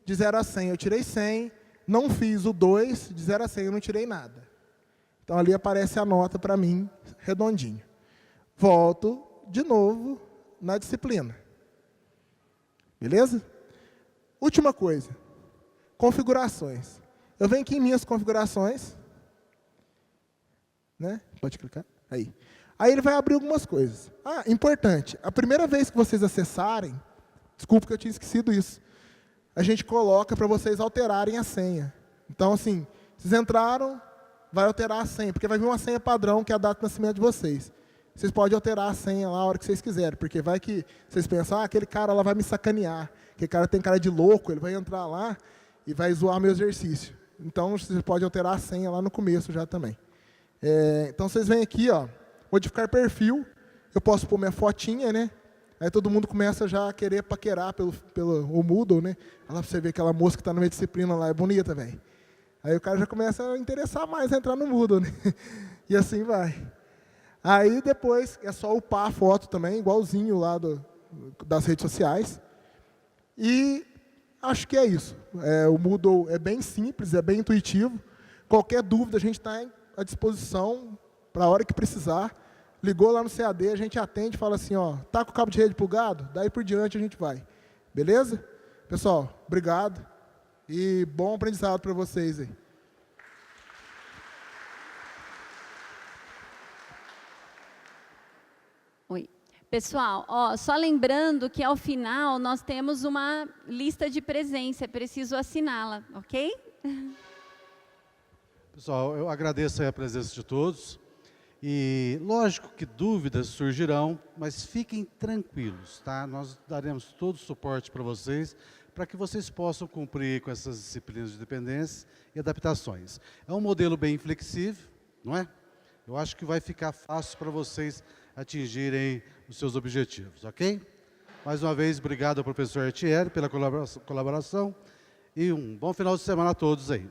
de 0 a 100 eu tirei 100, não fiz o 2, de 0 a 100 eu não tirei nada. Então ali aparece a nota para mim, redondinho. Volto de novo na disciplina. Beleza? Última coisa, configurações. Eu venho aqui em minhas configurações, né? Pode clicar? Aí. Aí ele vai abrir algumas coisas. Ah, importante, a primeira vez que vocês acessarem, desculpa que eu tinha esquecido isso, a gente coloca para vocês alterarem a senha. Então, assim, vocês entraram, vai alterar a senha, porque vai vir uma senha padrão, que é a data de nascimento de vocês. Vocês podem alterar a senha lá a hora que vocês quiserem, porque vai que vocês pensam, aquele cara lá vai me sacanear, aquele cara tem cara de louco, ele vai entrar lá e vai zoar meu exercício. Então, vocês podem alterar a senha lá no começo já também. Então, vocês vêm aqui, ó, modificar perfil, eu posso pôr minha fotinha, né? Aí todo mundo começa já a querer paquerar pelo Moodle, né? Olha lá pra você ver aquela moça que está na minha disciplina lá, é bonita, velho. Aí o cara já começa a interessar mais a entrar no Moodle, né? E assim vai. Aí depois é só upar a foto também, igualzinho lá das redes sociais. E acho que é isso. O Moodle é bem simples, é bem intuitivo. Qualquer dúvida, a gente está à disposição para a hora que precisar. Ligou lá no CAD, a gente atende e fala assim, ó, tá com o cabo de rede plugado? Daí por diante a gente vai. Beleza? Pessoal, obrigado e bom aprendizado para vocês aí. Oi. Pessoal, ó, só lembrando que ao final nós temos uma lista de presença, é preciso assiná-la, ok? Pessoal, eu agradeço aí a presença de todos. E lógico que dúvidas surgirão, mas fiquem tranquilos, tá? Nós daremos todo o suporte para vocês, para que vocês possam cumprir com essas disciplinas de dependência e adaptações. É um modelo bem flexível, não é? Eu acho que vai ficar fácil para vocês atingirem os seus objetivos, ok? Mais uma vez, obrigado ao professor Artieri pela colaboração e um bom final de semana a todos aí.